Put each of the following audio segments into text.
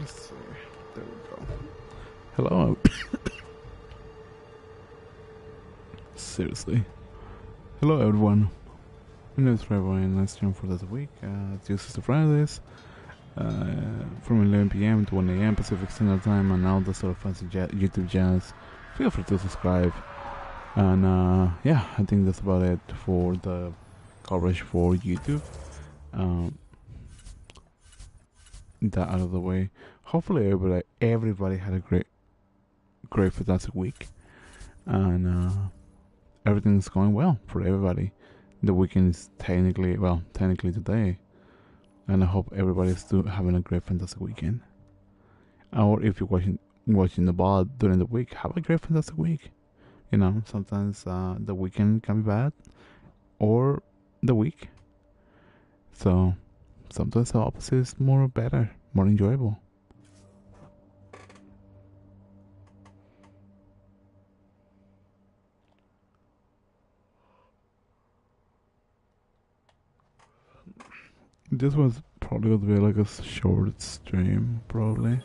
Let's see. There we go. Hello. Seriously. Hello, everyone. My name is Trevor, and let's stream for this week. Tuesdays to Fridays, from 11 p.m. to 1 a.m. Pacific Standard Time, and all the sort of fancy YouTube jazz. Feel free to subscribe. And yeah, I think that's about it for the coverage for YouTube. That out of the way. Hopefully, everybody had a great, fantastic week, and everything's going well for everybody. The weekend is technically today, and I hope everybody's still having a great, fantastic weekend. Or if you're watching the ball during the week, have a great, fantastic week. You know, sometimes the weekend can be bad, or the week. So sometimes the opposite is better, more enjoyable. This was probably gonna be like a short stream, probably.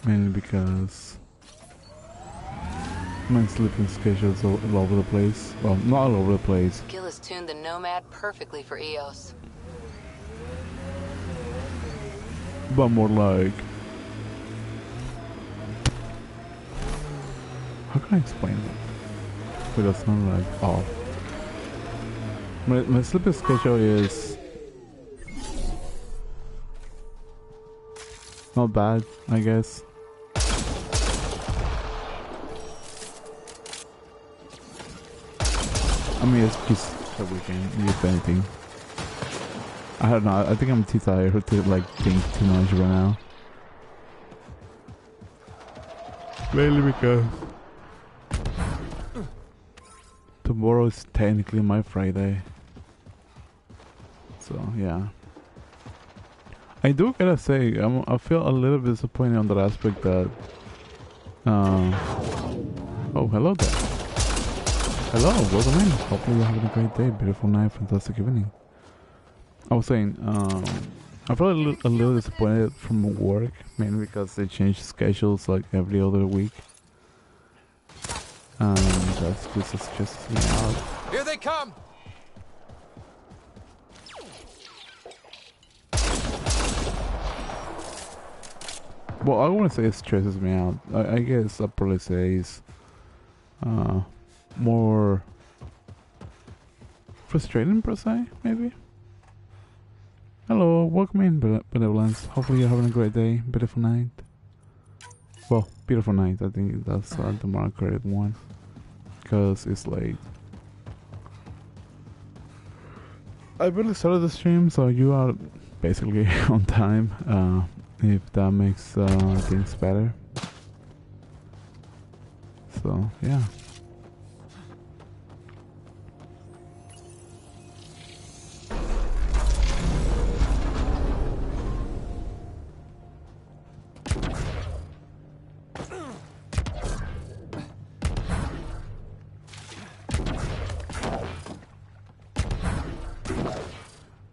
Mainly because my sleeping schedule's all over the place. Well, not all over the place. Gil has tuned the Nomad perfectly for EOS. But more like... how can I explain it? But it's not like off. My sleeping schedule is... not bad, I guess. I mean, it's just the weekend, if anything. I don't know, I think I'm too tired to like think too much right now. Mainly because tomorrow is technically my Friday. So, yeah. I do gotta say, I feel a little bit disappointed on that aspect that... oh, hello there. Hello, welcome in. Hopefully you're having a great day, beautiful night, fantastic evening. I was saying, I feel a little disappointed from work, mainly because they change schedules like every other week. That's just me out. Here they come! Well, I wouldn't say it stresses me out. I guess I'd probably say it's more frustrating per se, maybe. Hello, welcome in, Benevolence. Hopefully you're having a great day, beautiful night. Well, beautiful night, I think that's the more correct one. Because it's late. I barely started the stream, so you are basically on time. If that makes things better. So, yeah.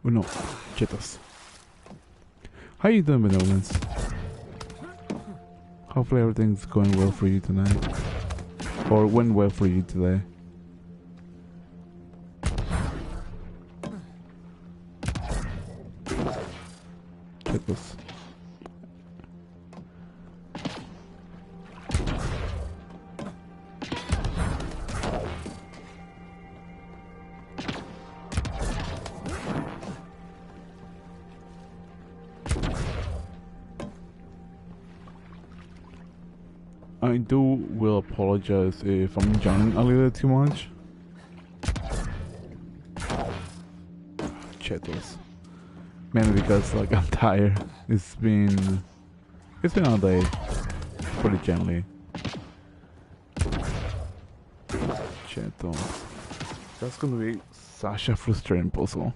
Oh no, chetos. How you doing, Benevolence? Hopefully everything's going well for you tonight. Or went well for you today. Chetos. I will apologize if I'm yawning a little too much. Chetos. Mainly because like I'm tired. It's been all day. Pretty gently. Chetos. That's gonna be such a frustrating puzzle.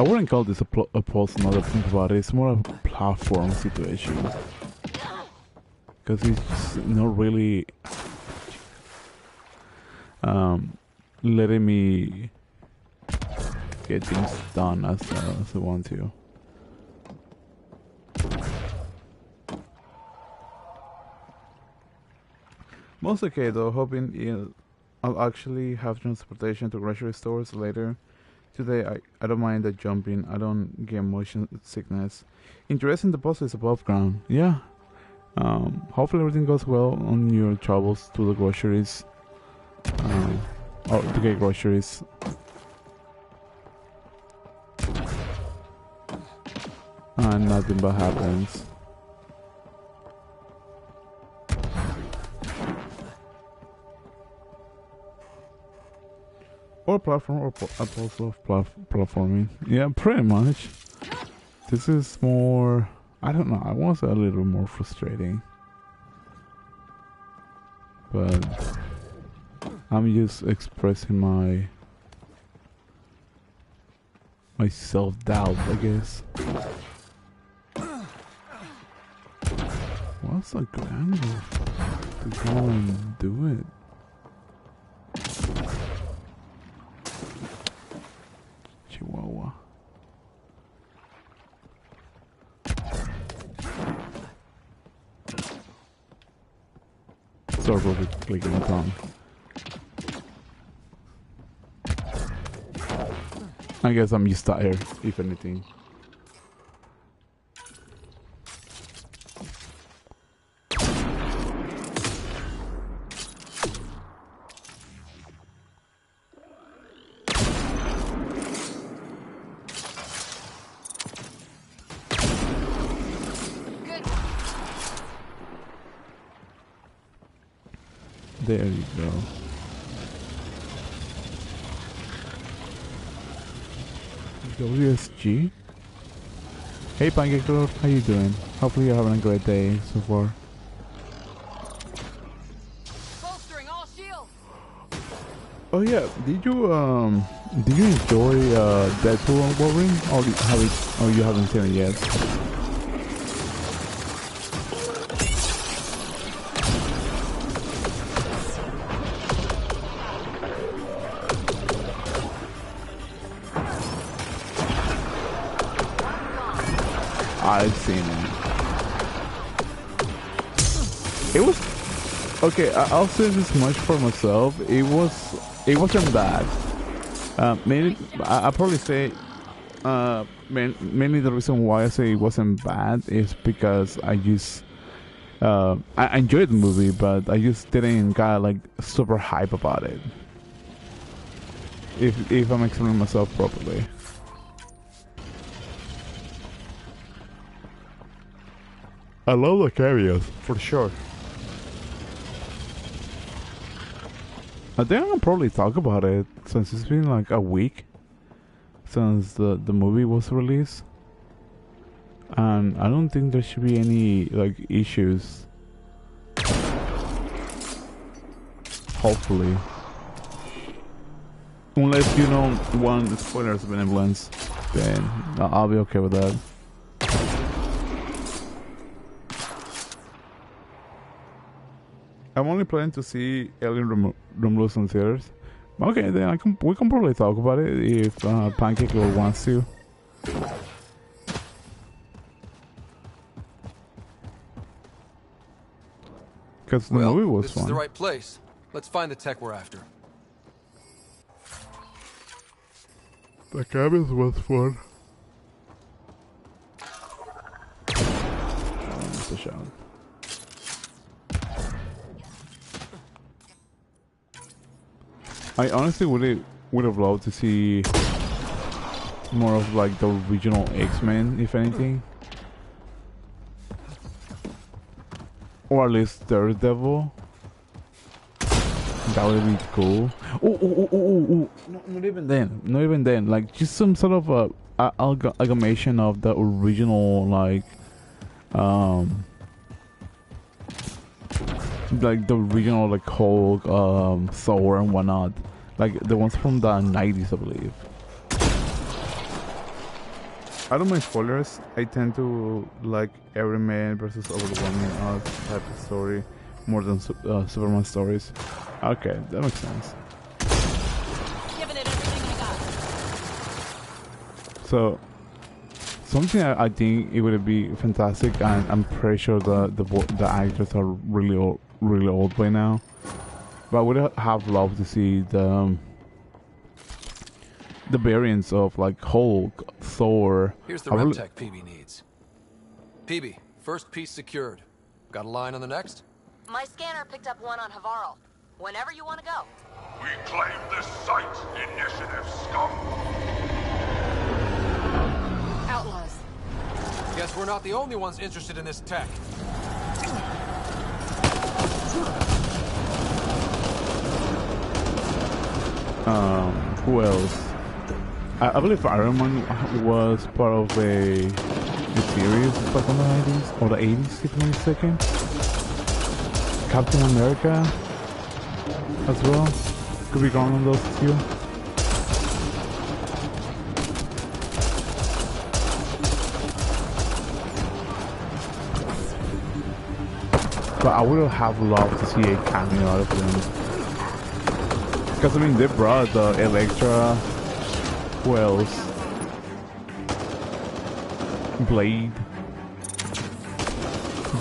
I wouldn't call this a puzzle. Now that I think about it, it's more of a platform situation because it's just not really letting me get things done as I want to. Most okay though, hoping I'll actually have transportation to grocery stores later. Today I don't mind the jumping, I don't get motion sickness. Interesting, the post is above ground. Yeah. Hopefully everything goes well on your travels to the groceries. Or to get groceries. And nothing bad happens. Or platform, or a puzzle of platforming. Yeah, pretty much. This is more... I don't know, I want to say a little more frustrating. But... I'm just expressing my self-doubt, I guess. What's a good angle to go and do it? Chihuahua. Sorry for clicking my tongue. I guess I'm just tired, if anything. There you go. WSG? Hey Pancake Lord, how you doing? Hopefully you're having a great day so far. Bolstering all shields. Oh yeah, did you enjoy Deadpool and Wolverine? Or you haven't seen it yet? I've seen it. It was okay. I'll say this much for myself. It wasn't bad. Mainly, I probably say mainly the reason why I say it wasn't bad is because I enjoyed the movie, but I just didn't got like super hype about it. If I'm explaining myself properly. I love the cameos, for sure. I think I'll probably talk about it since it's been like a week since the movie was released. And I don't think there should be any like issues. Hopefully. Unless you know one spoilers benevolence, then I'll be okay with that. I'm only planning to see Alien Romulus in theaters. Okay, then we can probably talk about it if Pancake Lord wants to. Because the movie was this fun. Is the right place. Let's find the tech we're after. The cabin was fun. That's a shot. I honestly would have loved to see more of like the original X-Men, if anything, or at least Daredevil. That would be cool. Oh! No, not even then. Not even then. Like just some sort of amalgamation of the original, like the original like Hulk, Thor and whatnot. Like the ones from the 90s, I believe. I don't mind spoilers. I tend to like every man versus overwhelming odds type of story more than Superman stories. Okay, that makes sense. Giving it everything I got. So, something I think it would be fantastic, and I'm pretty sure the actors are really old by now. But I would have loved to see the variants of like Hulk, Thor. Here's the rep tech PB needs. PB, first piece secured. Got a line on the next? My scanner picked up one on Havarl. Whenever you want to go. We claim this site, initiative scum. Outlaws. Guess we're not the only ones interested in this tech. Who else? I believe Iron Man was part of a series back in the 90s or the 80s, if I'm not mistaken. Captain America as well. Could be wrong on those two. But I would have loved to see a cameo out of them. Because I mean, they brought the Elektra. Who else? Blade.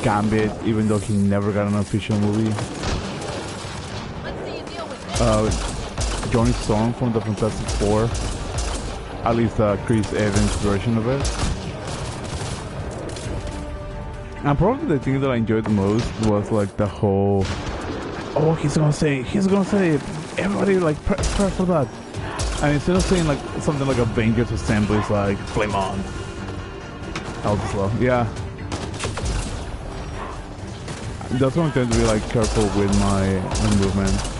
Gambit, even though he never got an official movie. Let's see you deal with this. Johnny Storm from the Fantastic Four. At least the Chris Evans version of it. And probably the thing that I enjoyed the most was like the whole, oh, he's gonna say it. Everybody like prepare for that. And instead of saying like something like Avengers Assembly, it's like flame on. That was slow. Yeah. That's why I'm trying to be like careful with my movement.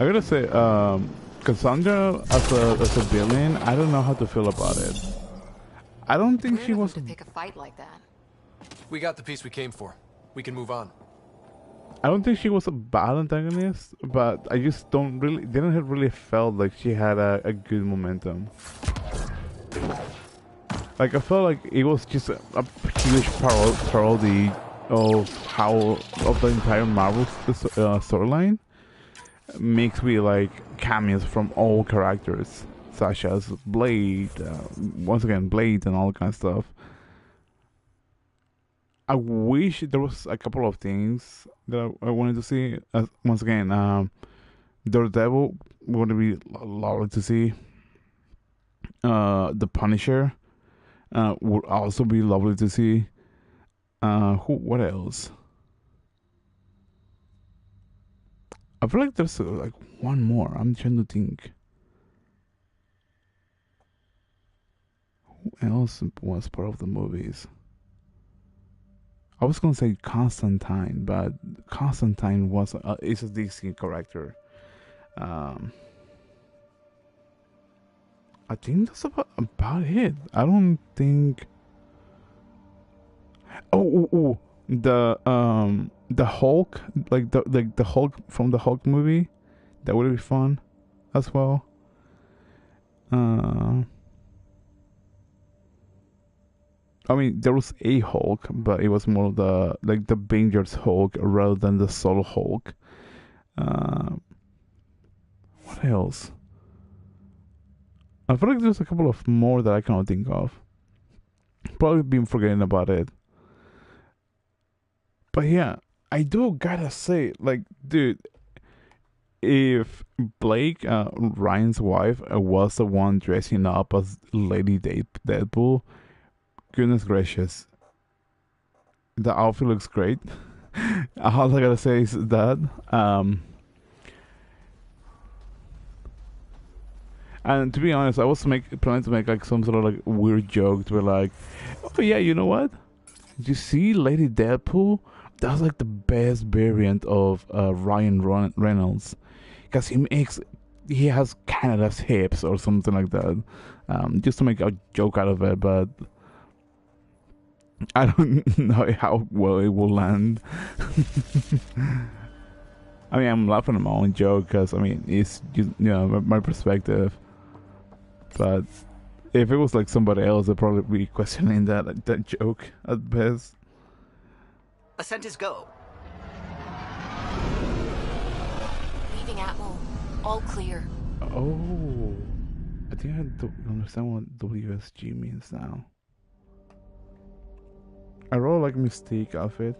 I gotta say, Cassandra as a villain, I don't know how to feel about it. I don't think she was. To pick a fight like that. We got the piece we came for. We can move on. I don't think she was a bad antagonist, but I just didn't really felt like she had a good momentum. Like I felt like it was just a huge parody of the entire Marvel storyline. Mixed with like cameos from all characters, such as Blade, once again Blade and all that kind of stuff. I wish there was a couple of things that I wanted to see. Once again, Daredevil would be lovely to see. The Punisher would also be lovely to see. What else? I feel like there's like one more. I'm trying to think. Who else was part of the movies? I was gonna say Constantine, but Constantine is a DC character. I think that's about it. I don't think. Oh, the Hulk, like the Hulk from the Hulk movie, that would be fun as well. I mean, there was a Hulk, but it was more of the Avengers Hulk rather than the solo Hulk. What else? I feel like there's a couple of more that I cannot think of. Probably been forgetting about it. But yeah, I do gotta say, like, dude, if Blake, Ryan's wife, was the one dressing up as Lady Deadpool, goodness gracious, the outfit looks great. All I gotta say is that, and to be honest, I was planning to make like some sort of like weird joke to be like, oh yeah, you know what? Did you see Lady Deadpool that's like the best variant of Reynolds, because he has Canada's hips or something like that, just to make a joke out of it. But I don't know how well it will land. I mean, I'm laughing at my own joke because I mean it's just, my perspective. But if it was like somebody else, I'd probably be questioning that joke at best. Ascent is go. Leaving Atmo. All clear. Oh, I think I don't understand what WSG means now. I really like Mystique outfit.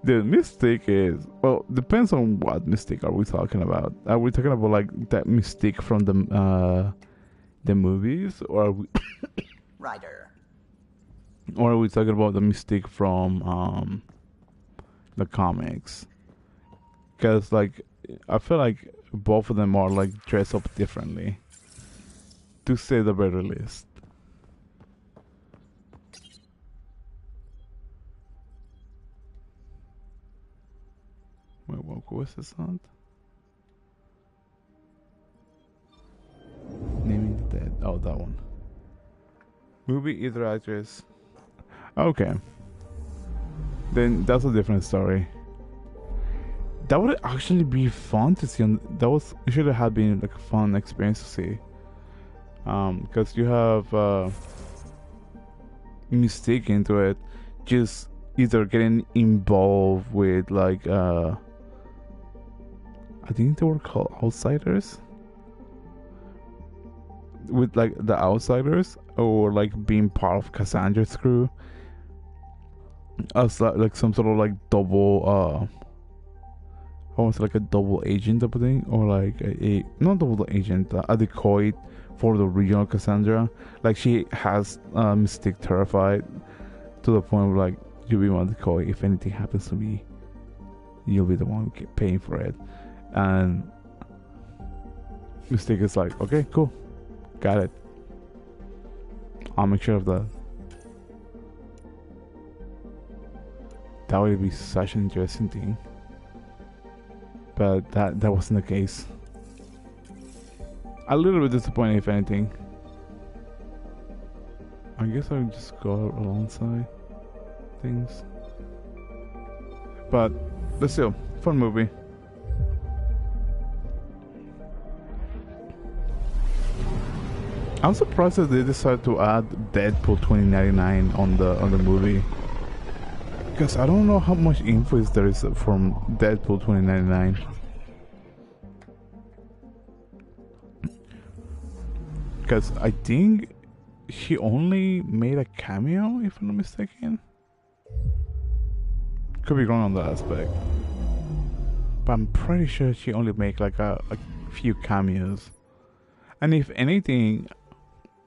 The Mystique is, well, depends on what Mystique are we talking about. Are we talking about like that Mystique from the movies, or are we Rider. or are we talking about the Mystique from the comics? Because like I feel like both of them are like dressed up differently, to say the very least. Wait, what was the sound? Naming the Dead. Oh, that one. Movie either actress. Okay. Then that's a different story. That would actually be fun to see. It should have been like a fun experience to see. Because you have Mystique into it, just either getting involved with like I think they were called Outsiders, with like the Outsiders, or like being part of Cassandra's crew as like some sort of like double almost like a double agent type of thing, or like a not double agent, a decoy for the original Cassandra. Like she has Mystique terrified to the point where like you'll be my decoy. If anything happens to me, you'll be the one who get paying for it. And Mystique is like, okay, cool, got it. I'll make sure of that. That would be such an interesting thing. But that wasn't the case. A little bit disappointed, if anything. I guess I would just go alongside things. But still, fun movie. I'm surprised that they decided to add Deadpool 2099 on the movie, because I don't know how much info there is from Deadpool 2099. Because I think she only made a cameo, if I'm not mistaken. Could be wrong on that aspect, but I'm pretty sure she only made like a few cameos. And if anything,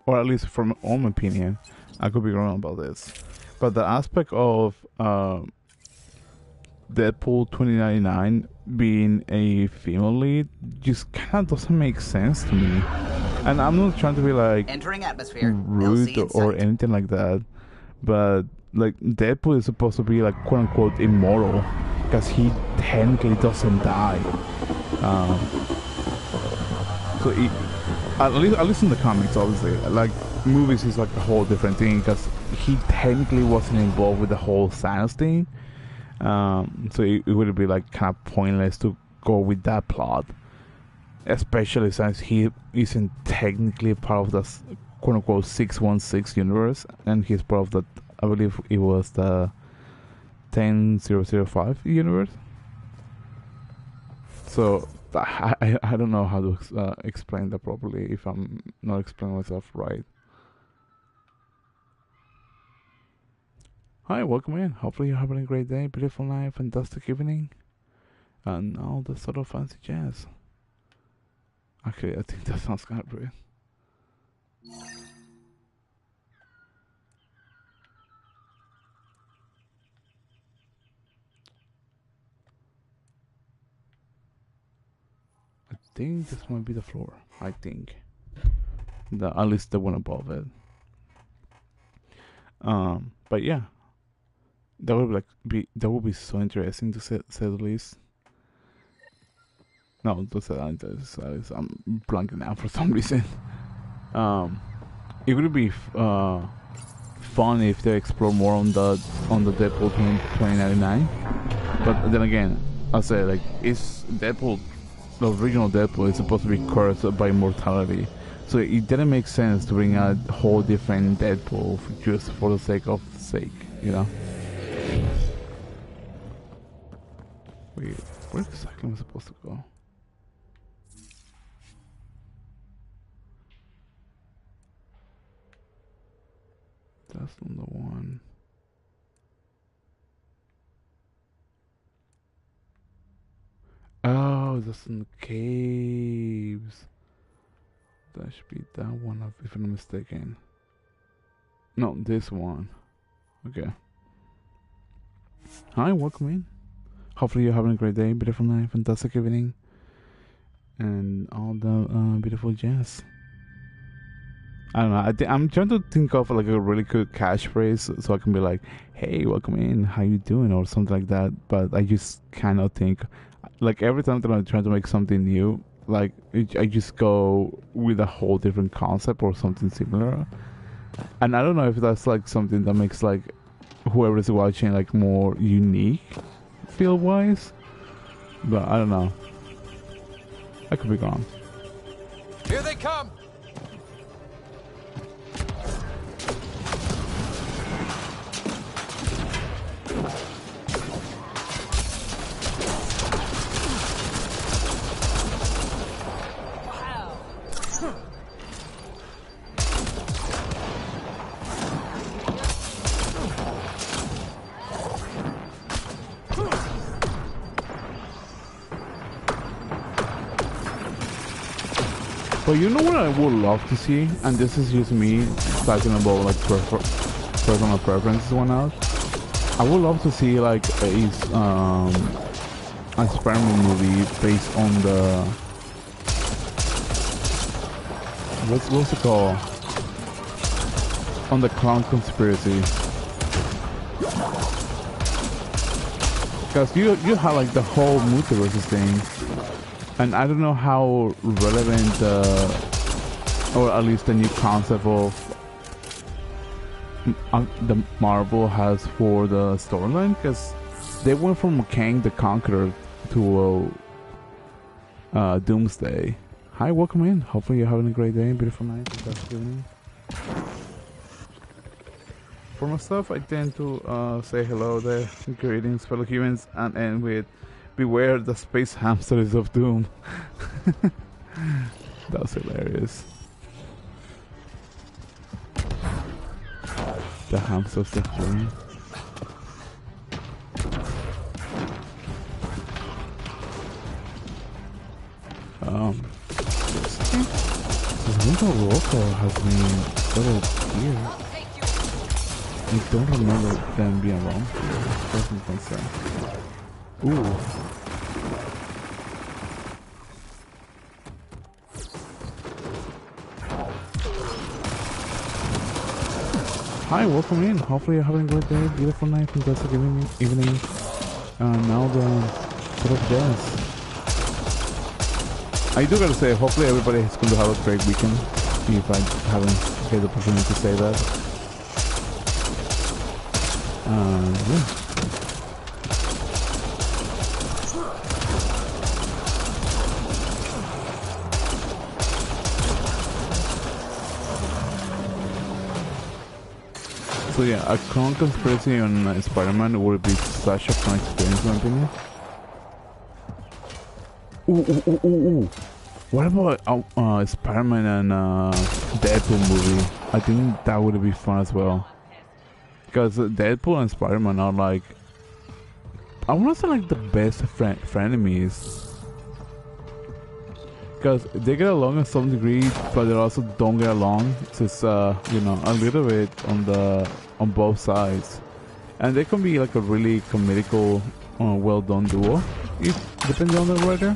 or at least from my own opinion, I could be wrong about this, but the aspect of Deadpool 2099 being a female lead just kind of doesn't make sense to me. And I'm not trying to be like Entering atmosphere. rude LC in or sight. anything like that, but like Deadpool is supposed to be like quote unquote immortal, because he technically doesn't die. So at least in the comics, obviously, like movies is like a whole different thing, because he technically wasn't involved with the whole Thanos thing. So it would be like kind of pointless to go with that plot, especially since he isn't technically part of the quote unquote 616 universe, and he's part of the, I believe it was the 10005 universe. So I don't know how to explain that properly if I'm not explaining myself right. Hi, welcome in. Hopefully you're having a great day, beautiful night, fantastic evening, and all the sort of fancy jazz. Actually, I think that sounds kind of weird. I think this might be the floor. I think. At least the one above it. But yeah. That would that would be so interesting to say the least. No, to say that I'm blanking out for some reason. It would be fun if they explore more on the Deadpool 2099. But then again, I say like it's Deadpool, the original Deadpool is supposed to be cursed by immortality, so it didn't make sense to bring a whole different Deadpool just for the sake of the sake, you know. Wait, where exactly am I supposed to go? That's not the one. Oh, that's in the caves. That should be that one, if I'm not mistaken. No, this one. Okay. Hi, welcome in. Hopefully you're having a great day, beautiful night, fantastic evening, and all the beautiful jazz. I don't know. I'm trying to think of like a really good catchphrase so I can be like, "Hey, welcome in. How you doing?" or something like that. But I just cannot think. Like every time that I'm trying to make something new, like I just go with a whole different concept or something similar. And I don't know if that's like something that makes like whoever is watching like more unique, feel wise. But I don't know. I could be wrong. Here they come! But you know what I would love to see, and this is just me talking about like personal preferences one out. I would love to see like a Spider-Man movie based on the what's it called? On the clown conspiracy. Because you have like the whole multiverse thing. And I don't know how relevant, or at least the new concept of the Marvel has for the storyline, because they went from Kang the Conqueror to Doomsday. Hi, welcome in. Hopefully you're having a great day, beautiful night, fantastic evening. For myself, I tend to say hello there, greetings fellow humans, and end with beware the space hamsters of doom. That was hilarious. The hamsters of doom. This winter local has been settled here. I don't remember them being around here. Doesn't concern. Ooh. Hi, welcome in. Hopefully you're having a great day, beautiful night, fantastic evening. Now the sort of jazz. I do gotta say, hopefully everybody is going to have a great weekend. If I haven't had the opportunity to say that. Yeah. So yeah, a clone conspiracy on Spider-Man would be such a fun experience in my opinion. Ooh. What about Spider-Man and Deadpool movie? I think that would be fun as well. Because Deadpool and Spider-Man are like, I want to say like the best frenemies. Because they get along in some degree, but they also don't get along. So it's you know, a little bit on both sides, and they can be like a really comedical, well done duo, if depending on the writer.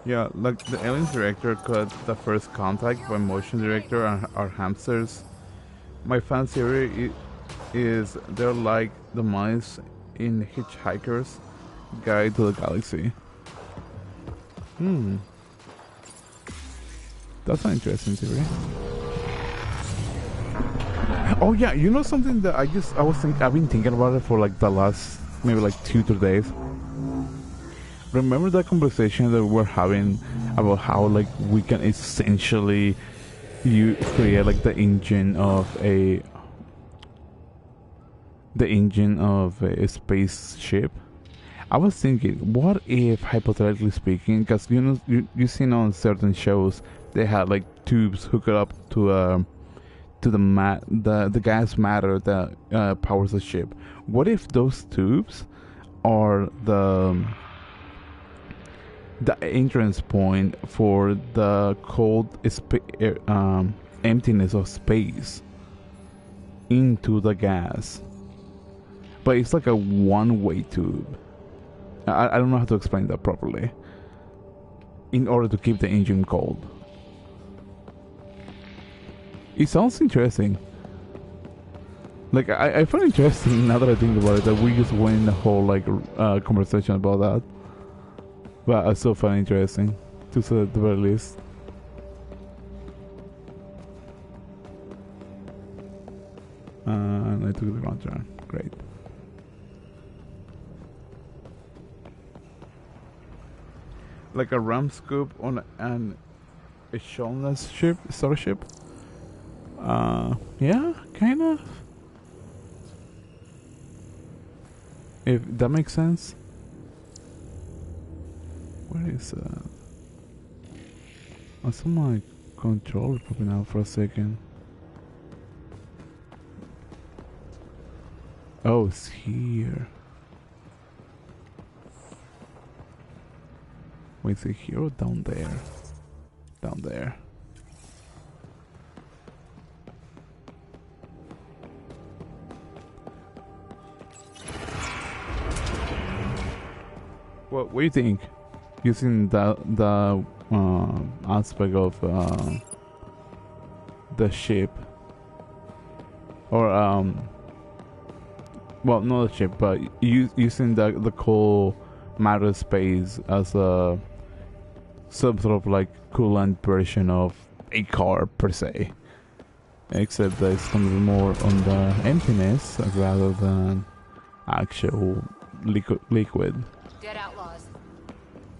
Yeah, like the Aliens director cut the first contact by motion director and our hamsters. My fan theory is they're like the mice in Hitchhiker's Guide to the Galaxy. That's an interesting theory. Oh yeah, you know something that I've been thinking about it for like the last maybe like 2-3 days. Remember that conversation that we were having about how like we can essentially you create like the engine of a spaceship. I was thinking, what if, hypothetically speaking, because you know, you seen on certain shows they had like tubes hooked up to the gas matter that powers the ship. What if those tubes are the entrance point for the cold emptiness of space into the gas? But it's like a one-way tube. I don't know how to explain that properly. In order to keep the engine cold. It sounds interesting. Like, I find it interesting now that I think about it that we just went in the whole, like, conversation about that. But I still find it interesting, to say at the very least. And I took the wrong turn. Great. Like a ram scoop on a shellness ship, starship. Yeah, kind of. If that makes sense. Where is that? I saw my controller popping out for a second. Oh, it's here. Wait, is it here or down there? Down there. What do you think? Using the aspect of the ship, or well, not the ship, but using the cold matter space as a some sort of like coolant version of a car per se, except that it's gonna be more on the emptiness rather than actual liquid. Dead outlaws.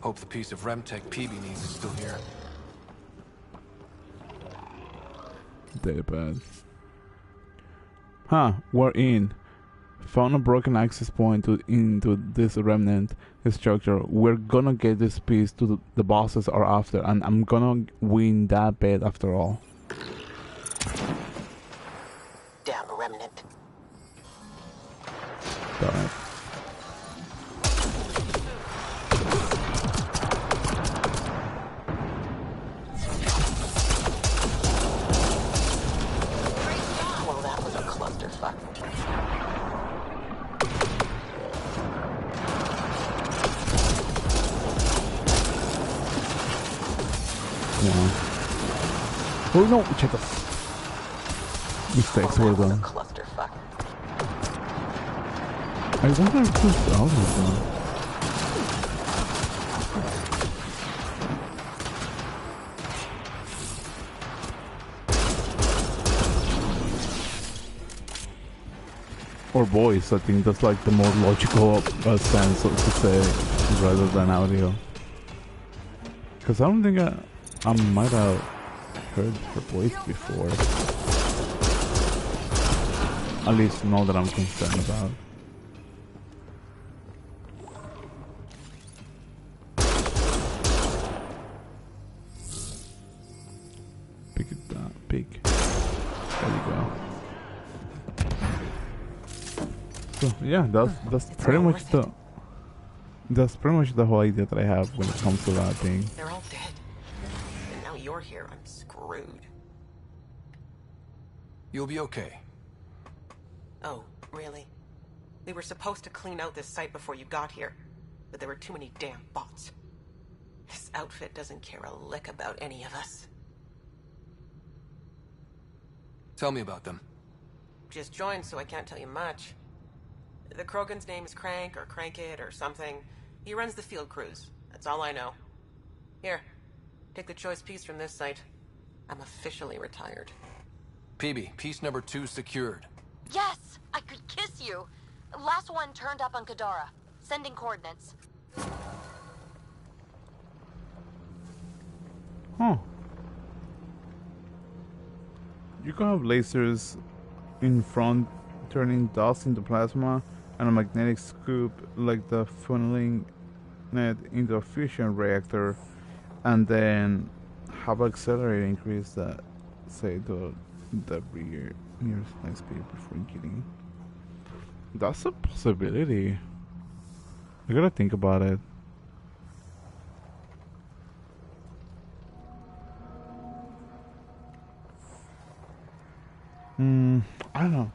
Hope the piece of Remtech PB needs is still here. They're bad. Huh, we're in. Found a broken access point into this remnant structure. We're gonna get this piece to the bosses are after, and I'm gonna win that bet after all. Damn remnant. Darn it. Well, that was a clusterfuck. Yeah. Oh no, check this. Mistakes were done. Clusterfuck. I wonder if this out is done. Or voice, I think that's like the more logical sense to say rather than audio. Because I don't think I might have heard her voice before. At least not that I'm concerned about. Pick it up, pick. There you go. So yeah, that's pretty much the whole idea that I have when it comes to that thing. They're all dead. And now you're here. I'm screwed. You'll be okay. Oh, really? They were supposed to clean out this site before you got here, but there were too many damn bots. This outfit doesn't care a lick about any of us. Tell me about them. Just joined, so I can't tell you much. The Krogan's name is Crank or Crankit or something. He runs the field crews. That's all I know. Here, take the choice piece from this site. I'm officially retired. PB, piece number 2 secured. Yes! I could kiss you! Last one turned up on Kadara. Sending coordinates. Huh. You can have lasers in front turning dust into plasma and a magnetic scoop like the funneling net into a fusion reactor, and then have accelerator increase that, say, the rear nearest high speed before getting. That's a possibility. I gotta think about it. I don't know.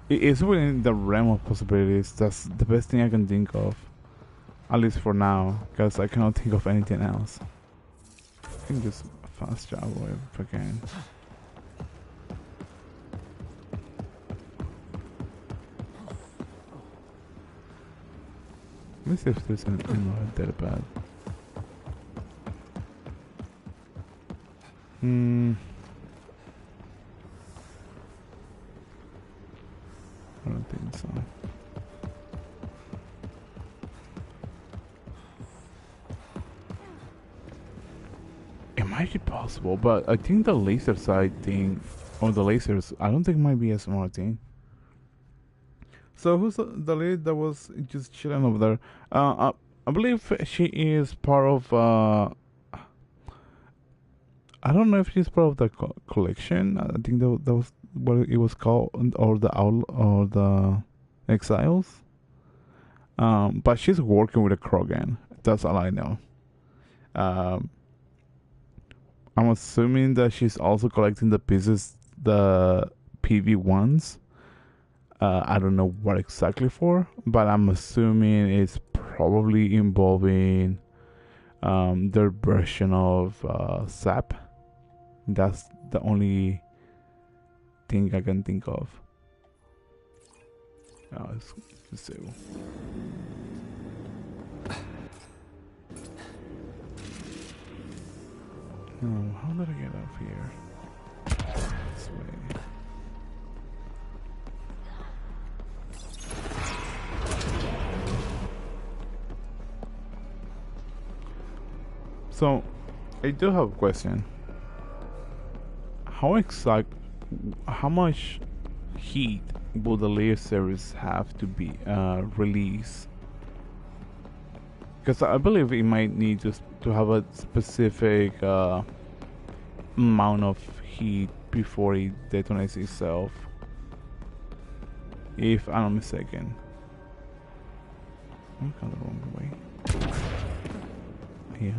It's within the realm of possibilities. That's the best thing I can think of. At least for now, because I cannot think of anything else. I can just fast travel if I can. Let me see if there's another dead pad. I don't think so. It might be possible, but I think the laser side thing, or the lasers, I don't think it might be a smart thing. So who's the lady that was just chilling over there? I believe she is part of. I don't know if she's part of the collection. I think that was what it was called, or the Exiles. But she's working with a Krogan. That's all I know. I'm assuming that she's also collecting the pieces, the PV1s. I don't know what exactly for, but I'm assuming it's probably involving their version of SAP. That's the only thing I can think of. Let's see. How did I get up here? This way. So, I do have a question. How much heat will the layer series have to be released? Because I believe it might need just to have a specific amount of heat before it detonates itself. If I'm not mistaken. I'm kind of the wrong way. Yeah.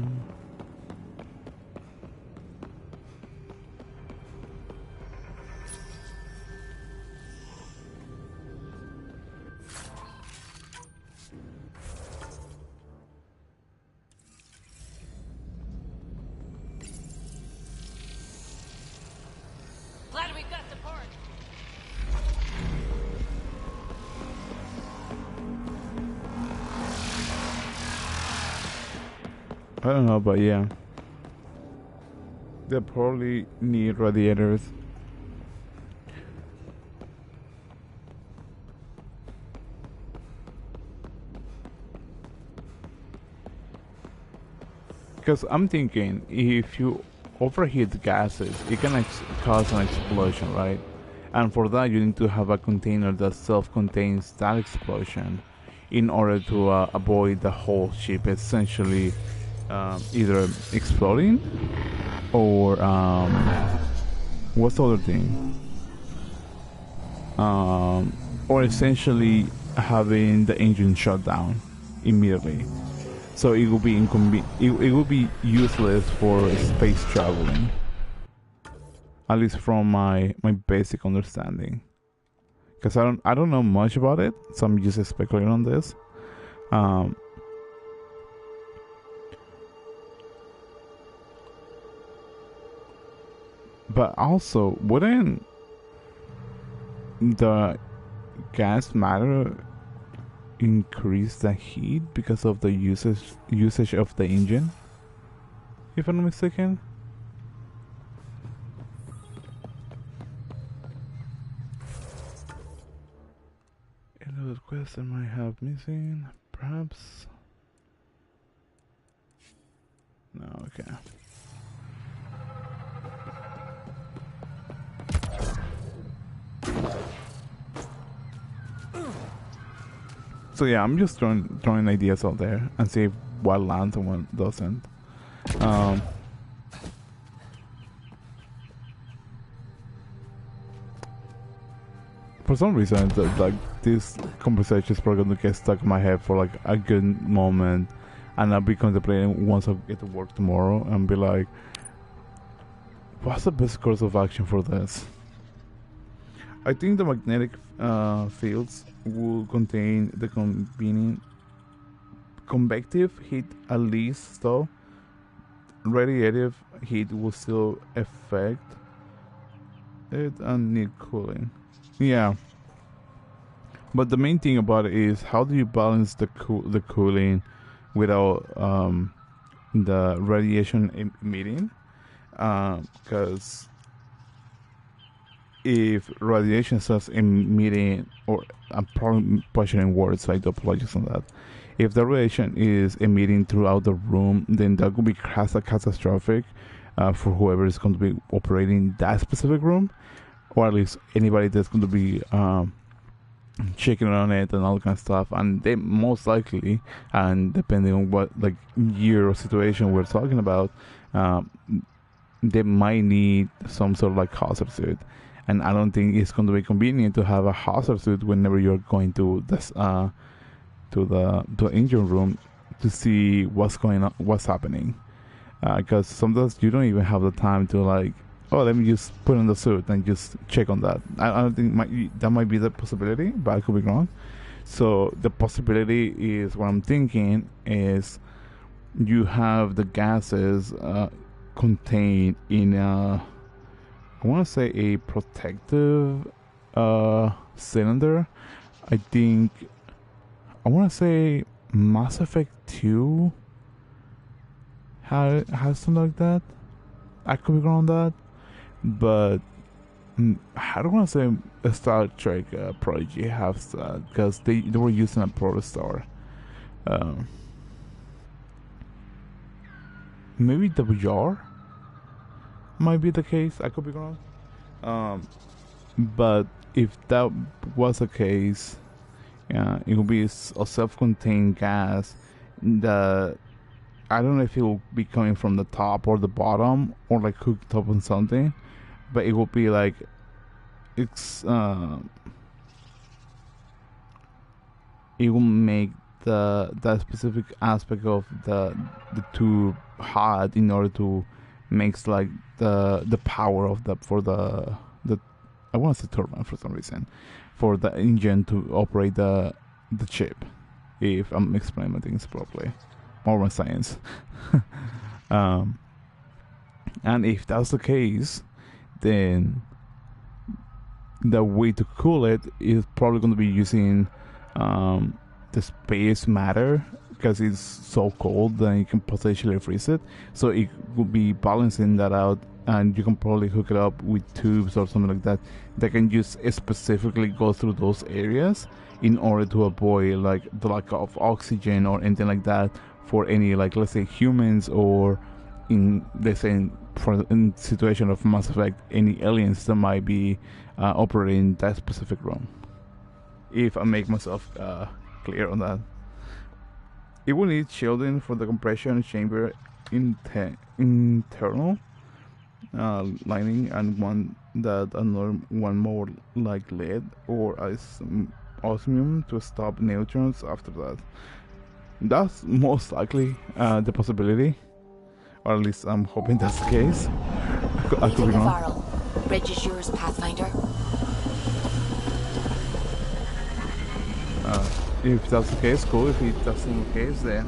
Glad we got support. I don't know, but yeah. They probably need radiators. Because I'm thinking, if you overheat the gases, it can cause an explosion, right? And for that, you need to have a container that self-contains that explosion in order to avoid the whole ship essentially either exploding or what's the other thing? Or essentially having the engine shut down immediately. So it will be it will be useless for space traveling. At least from my basic understanding. Because I don't know much about it, so I'm just speculating on this. But also, wouldn't the gas matter increase the heat because of the usage of the engine? If I'm not mistaken. Any other quest I might have missing? Perhaps. No, okay. So yeah, I'm just throwing ideas out there and see what lands and what doesn't. For some reason, like this conversation is probably gonna get stuck in my head for like a good moment, and I'll be contemplating once I get to work tomorrow and be like, what's the best course of action for this? I think the magnetic fields will contain the convective heat at least, though radiative heat will still affect it and need cooling. Yeah, but the main thing about it is how do you balance the cooling without the radiation emitting? Because if radiation starts emitting, or I'm probably butchering words, so I do apologize on that. If the radiation is emitting throughout the room, then that could be catastrophic for whoever is going to be operating that specific room, or at least anybody that's going to be checking on it and all that kind of stuff. And they most likely, and depending on what like year or situation we're talking about, they might need some sort of like hazard suit. And I don't think it's going to be convenient to have a hazard suit whenever you're going to this to the engine room to see what's going on, what's happening. Because sometimes you don't even have the time to like, oh, let me just put on the suit and just check on that. I don't think that might be the possibility, but I could be wrong. So the possibility is, what I'm thinking is, you have the gases contained in a, I want to say a protective cylinder. I think I want to say Mass Effect 2 has something like that. I could be wrong on that, but I don't want to say Star Trek Prodigy has that, because they were using a protostar. Maybe the VR might be the case. I could be wrong. But if that was the case, it will be a self-contained gas that I don't know if it will be coming from the top or the bottom or like hooked up on something, but it will be like it's it will make that specific aspect of the tube hot in order to makes like the power of the for the I want to say turbine for some reason, for the engine to operate the chip, if I'm explaining my things properly, more my science. And if that's the case, then the way to cool it is probably going to be using the space matter, because it's so cold that you can potentially freeze it. So it would be balancing that out, and you can probably hook it up with tubes or something like that that can just specifically go through those areas in order to avoid like the lack of oxygen or anything like that for any, like, let's say humans, or in, let's say, in situation of Mass Effect, any aliens that might be operating that specific room. If I make myself clear on that. It will need shielding for the compression chamber internal lining, and another one more like lead or osmium to stop neutrons after that. That's most likely the possibility, or at least I'm hoping that's the case. I could be wrong. Bridge is yours, Pathfinder. If that's the case, cool. If that's not the case, then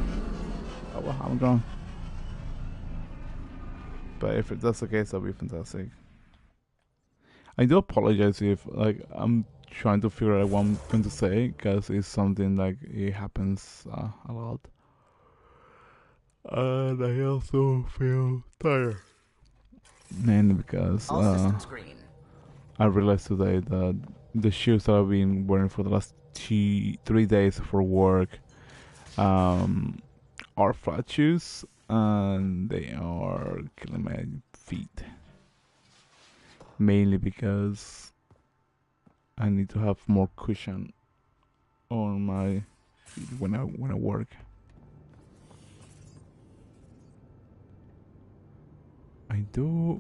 well, I'm wrong. But if that's the case, that'll be fantastic. I do apologize if like I'm trying to figure out what I'm going to say because it's something like it happens a lot, and I also feel tired mainly because All systems green. I realized today that the shoes that I've been wearing for the last 3 days for work are flat shoes and they are killing my feet. Mainly because I need to have more cushion on my feet when I work. I do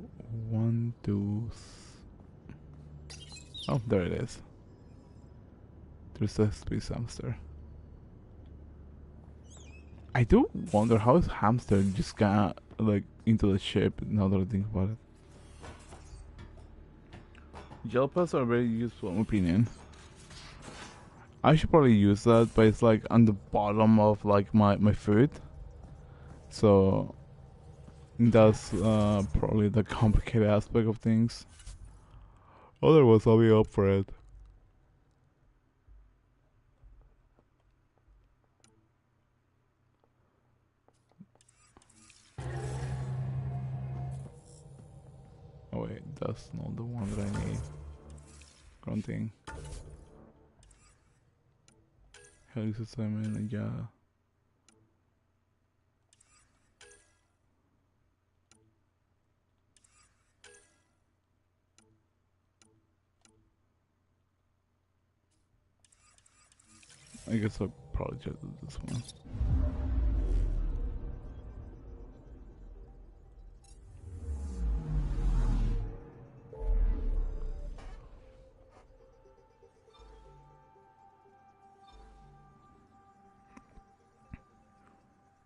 want to. Oh, there it is. There's a space hamster. I do wonder how is hamster just got like into the ship. Now that I think about it. Gel pads are very useful in my opinion. I should probably use that, but it's like on the bottom of like my foot. So that's probably the complicated aspect of things. Otherwise, I'll be up for it. Oh wait, that's not the one that I need. Grunting. Helix assignment, yeah. I guess I'll probably just do this one.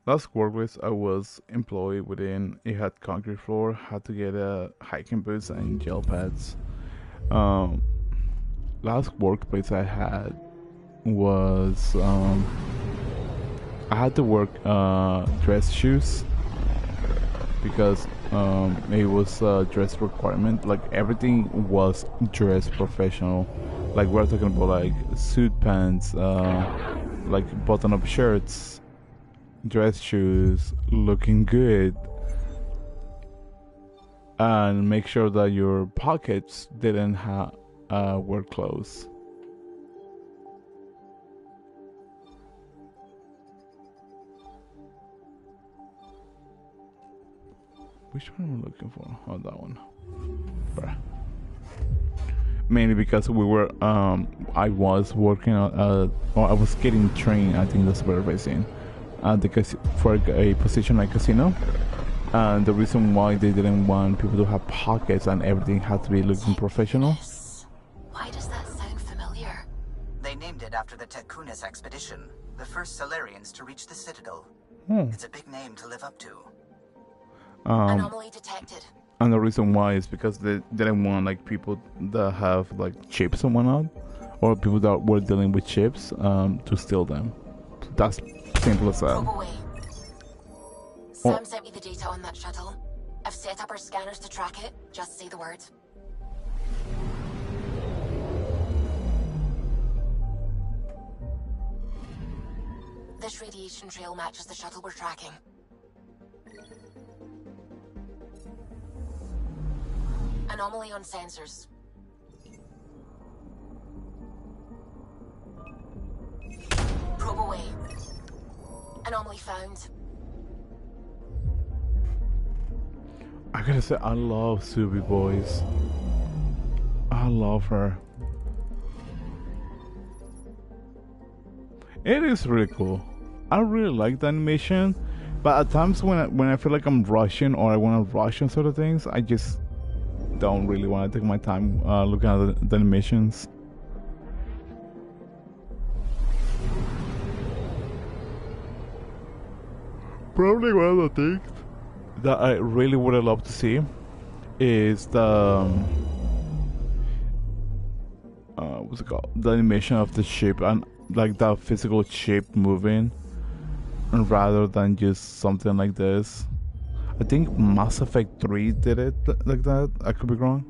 Last workplace I was employed within, it had concrete floor, had to get hiking boots and gel pads. Last workplace I had was I had to work dress shoes because it was a dress requirement. Like everything was dress professional. Like we're talking about like suit pants, like button-up shirts, dress shoes, looking good, and make sure that your pockets didn't have wear clothes. Which one am I looking for? Oh, that one. Bruh. Mainly because we were, I was working or I was getting trained, I think that's better by saying, for a position like casino. And the reason why they didn't want people to have pockets and everything had to be looking professional. Why does that sound familiar? They named it after the Tekunis expedition, the first Solarians to reach the Citadel. It's a big name to live up to. Anomaly detected. And the reason why is because they didn't want like people that have like chips and whatnot, or people that were dealing with chips to steal them. That's simple as that. Probe away. Sam sent me the data on that shuttle. I've set up our scanners to track it. Just say the word. This radiation trail matches the shuttle we're tracking. Anomaly on sensors. Probe away. Anomaly found. I gotta say, I love Subi Boys. I love her. It is really cool. I really like the animation, but at times when I feel like I'm rushing or I want to rush on sort of things, I just don't really want to take my time looking at the animations. Probably one of the things that I really would have loved to see is the what's it called? The animation of the ship and like that physical shape moving, rather than just something like this. I think Mass Effect 3 did it like that. I could be wrong.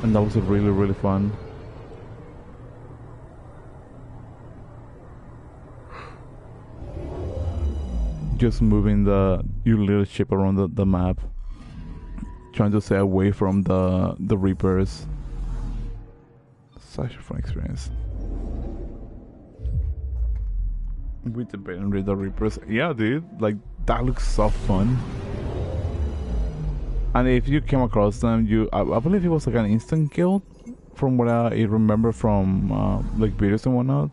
and that was really, really fun. Just moving your little ship around the map, trying to stay away from the Reapers. Such a fun experience. With the bait and read the Reapers, yeah, dude, like that looks so fun. And if you came across them, I believe it was like an instant kill, from what I remember from like videos and whatnot.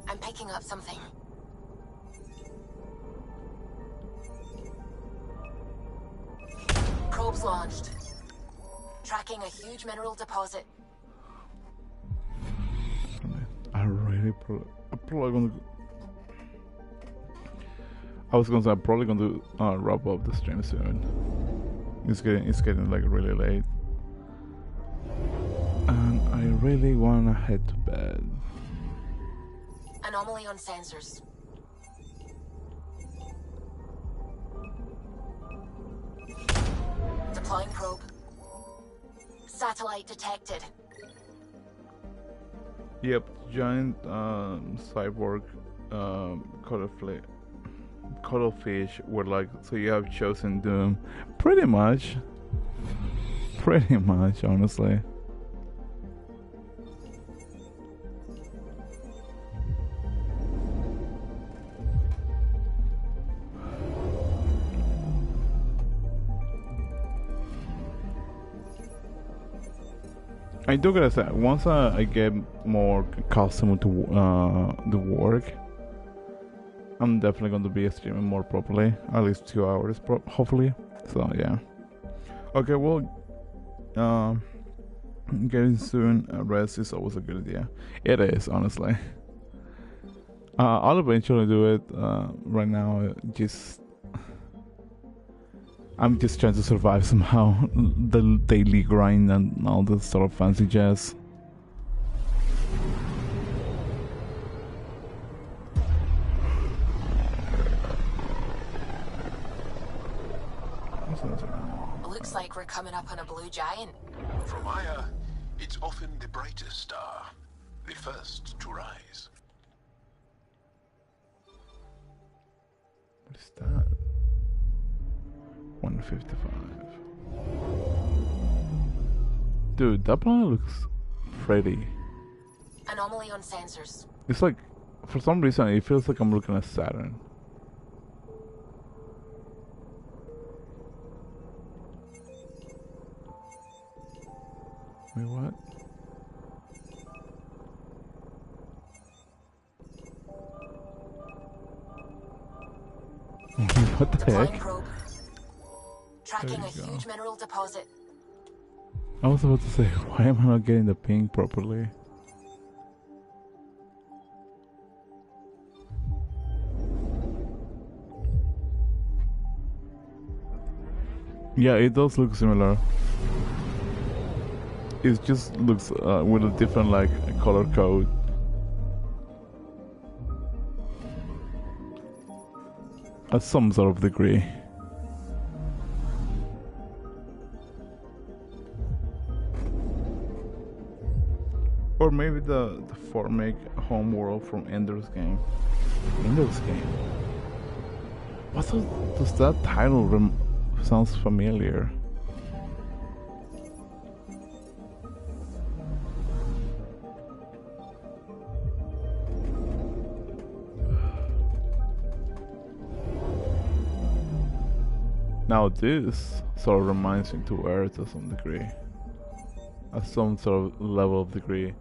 I'm picking up something. Probes launched. Tracking a huge mineral deposit. I was gonna say I'm probably gonna wrap up the stream soon. It's getting like really late, and I really wanna head to bed. Anomaly on sensors. Deploying probe. Satellite detected. Yep, giant cyborg cuttlefish were like, so you have chosen doom. Pretty much, honestly. I do gotta say, once I get more accustomed to the work, I'm definitely going to be streaming more properly, at least 2 hours, hopefully. So yeah. Okay, well, getting soon rest is always a good idea. It is, honestly. I'll eventually do it. Right now, I'm just trying to survive somehow, the daily grind and all this sort of fancy jazz. Looks like we're coming up on a blue giant. From Aya, it's often the brightest star, the first to rise. What is that? 155. Dude, that planet looks pretty. Anomaly on sensors. It's like, for some reason, it feels like I'm looking at Saturn. Wait, what? What the heck? Probe. Tracking a huge mineral deposit. I was about to say, why am I not getting the ping properly? Yeah, it does look similar. It just looks with a different like color code. At some sort of degree. Or maybe the Formic homeworld from Ender's Game. Ender's Game. What does that title sounds familiar? Now this sort of reminds me to Earth to some degree. At some sort of level of degree.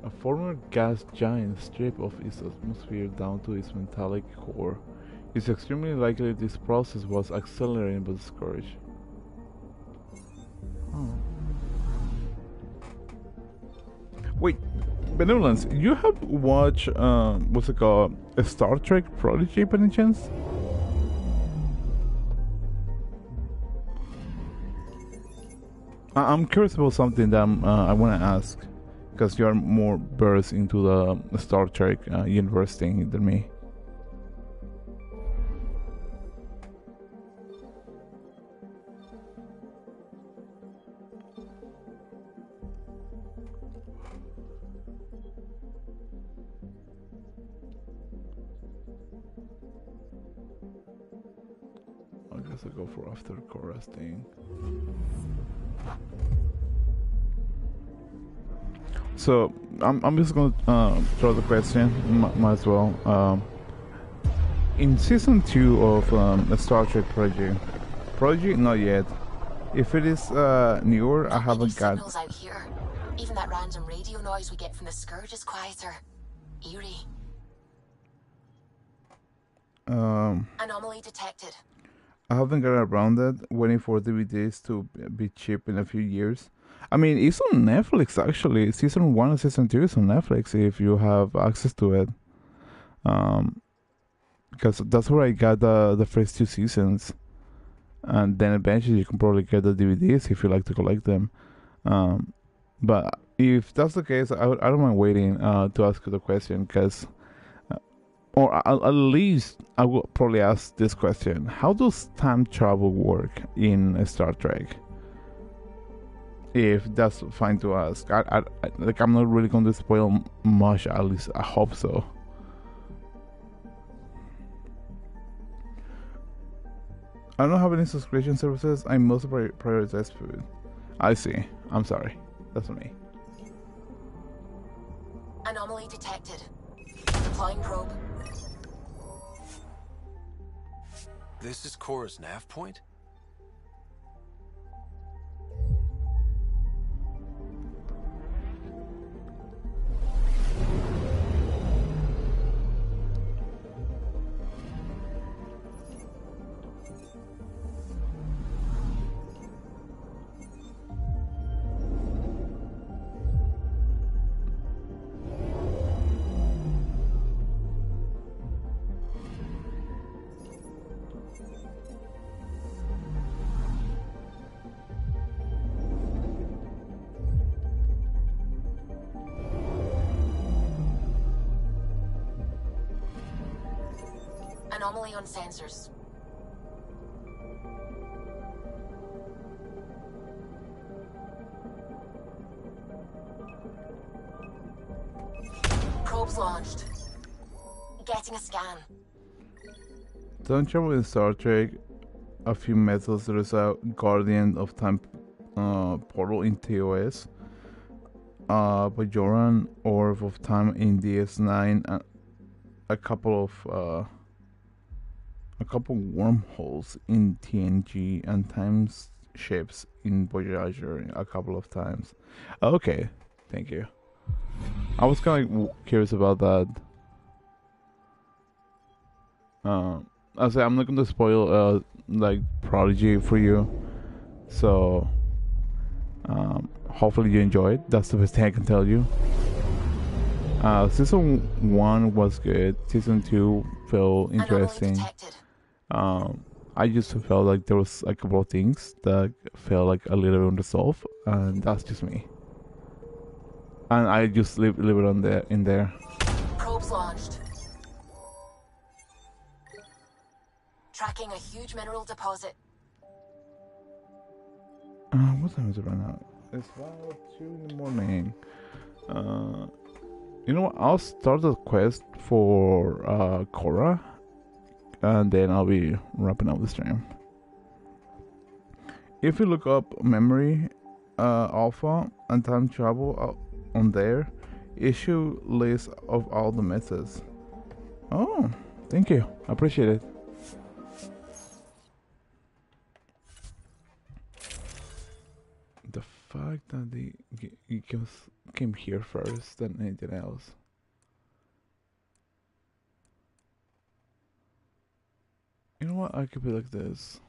A former gas giant strip of its atmosphere down to its metallic core. It's extremely likely this process was accelerated by the scourge. Oh. Wait, Benevolence, you have watched what's it called? A Star Trek Prodigy by any chance? I'm curious about something that I want to ask. because you're more versed into the Star Trek universe thing than me. I guess I'll go for after chorus thing. So I'm just gonna throw the question. Might as well. In season 2 of the Star Trek Prodigy, not yet. If it is newer, I haven't got. Signals out here. Even that random radio noise we get from the Scourge is quieter. Eerie. Anomaly detected. I haven't got around it. Waiting for DVDs to be cheap in a few years. I mean, it's on Netflix actually. Season 1 and season 2 is on Netflix if you have access to it. Because that's where I got the first 2 seasons, and then eventually you can probably get the DVDs if you like to collect them. But if that's the case, I don't mind waiting to ask you the question, because, or at least I will probably ask this question: how does time travel work in Star Trek? If that's fine to ask, I'm not really going to spoil much. At least I hope so. I don't have any subscription services. I mostly prioritize food. I see. I'm sorry. That's me. Anomaly detected. Deploying probe. This is Cora's nav point? Anomaly on sensors. Probes launched. Getting a scan. Don't travel in Star Trek. A few methods. There is a Guardian of Time portal in TOS. Bajoran Orb of Time in DS9. And a couple wormholes in TNG, and time ships in Voyager a couple of times. Okay, thank you. I was kind of curious about that. I say I'm not going to spoil like Prodigy for you, so hopefully you enjoy it. That's the best thing I can tell you. Season 1 was good. Season 2 felt interesting. I just felt like there was a couple of things that felt like a little bit unresolved, and that's just me. And I just leave it on there in there. Probes launched. Tracking a huge mineral deposit. What time is it right now? It's about 2 in the morning. You know what? I'll start the quest for Cora, and then I'll be wrapping up the stream. If you look up memory alpha and time travel on there, issue list of all the methods. Oh, thank you. I appreciate it. The fact that they came here first than anything else. You know what? I could be like this.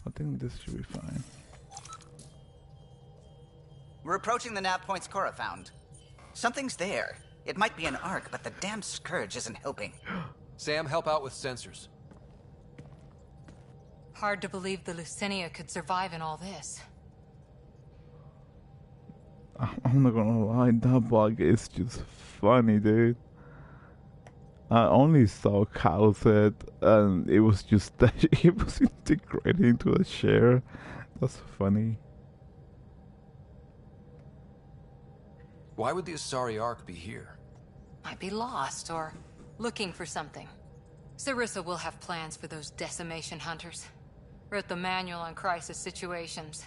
I think this should be fine. We're approaching the nav points Cora found. Something's there. It might be an arc, but the damn Scourge isn't helping. Sam, help out with sensors. Hard to believe the Lucinia could survive in all this. I'm not gonna lie, that bug is just funny, dude. I only saw Kyle said, and it was just that he was integrated into the share. That's funny. Why would the Asari Ark be here? Might be lost or looking for something. Sarissa will have plans for those decimation hunters. Wrote the manual on crisis situations.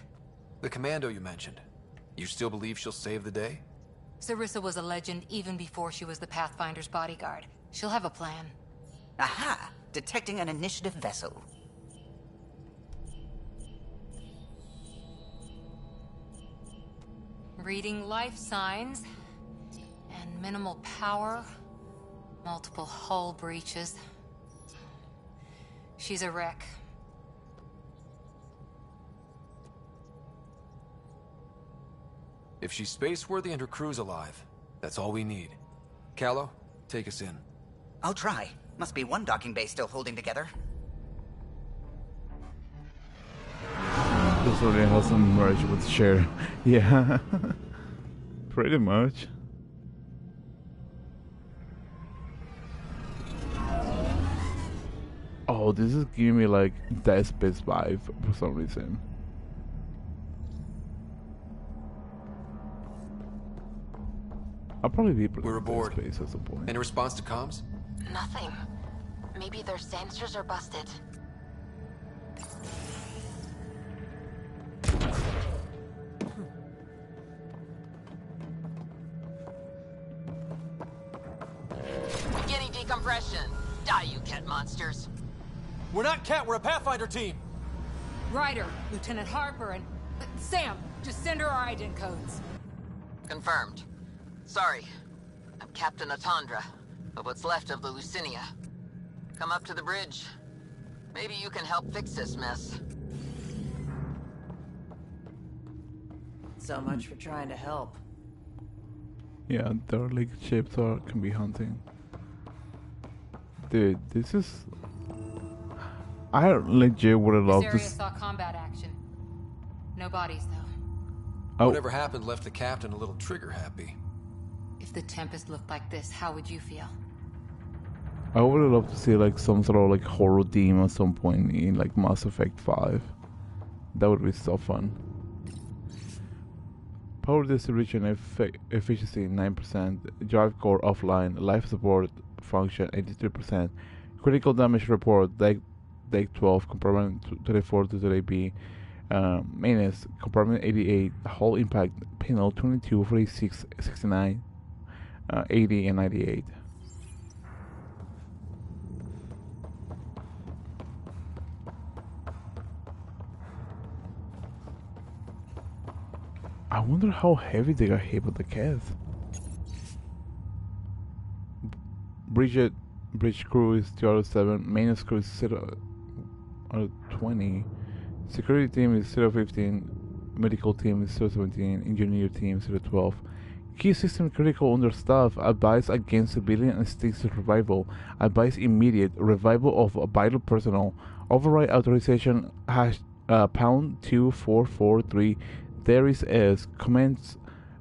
The commando you mentioned. You still believe she'll save the day? Sarissa was a legend even before she was the Pathfinder's bodyguard. She'll have a plan. Aha! Detecting an initiative vessel. Reading life signs. And minimal power. Multiple hull breaches. She's a wreck. If she's space-worthy and her crew's alive, that's all we need. Callow, take us in. I'll try. Must be one docking bay still holding together. This already has some merge with share. Yeah. Pretty much. Oh, this is giving me like Dead Space vibe for some reason. I'll probably be We're aboard. Dead Space at some point. Any response to comms? Nothing. Maybe their sensors are busted. Getting decompression. Die, you cat monsters. We're not Cat, we're a Pathfinder team! Ryder, Lieutenant Harper, and Sam, just send her our ident codes. Confirmed. Sorry. I'm Captain Atandra, of what's left of the Lucinia. Come up to the bridge. Maybe you can help fix this mess. So much for trying to help. Yeah, derelict ships can be hunting. Dude, this is... I legit would have This loved area this. saw combat action. No bodies, though. Oh, Whatever happened left the captain a little trigger happy. If the Tempest looked like this, how would you feel? I would have loved to see like some sort of like horror theme at some point in like Mass Effect 5. That would be so fun. Power distribution efficiency 9%, drive core offline, life support function 83%, critical damage report deck 12, compartment 34 to 30B, maintenance compartment 88, hull impact panel 22, 46, 69, 80 and 98. I wonder how heavy they got hit with the cats. Bridge crew is 2 out of 7, maintenance crew is 0 out of 20, security team is 0 15, medical team is 0 17, engineer team 0 12. Key system critical understaff, advise against civilian and state survival, advise immediate revival of vital personnel, override authorization pound 2443, there is S, comments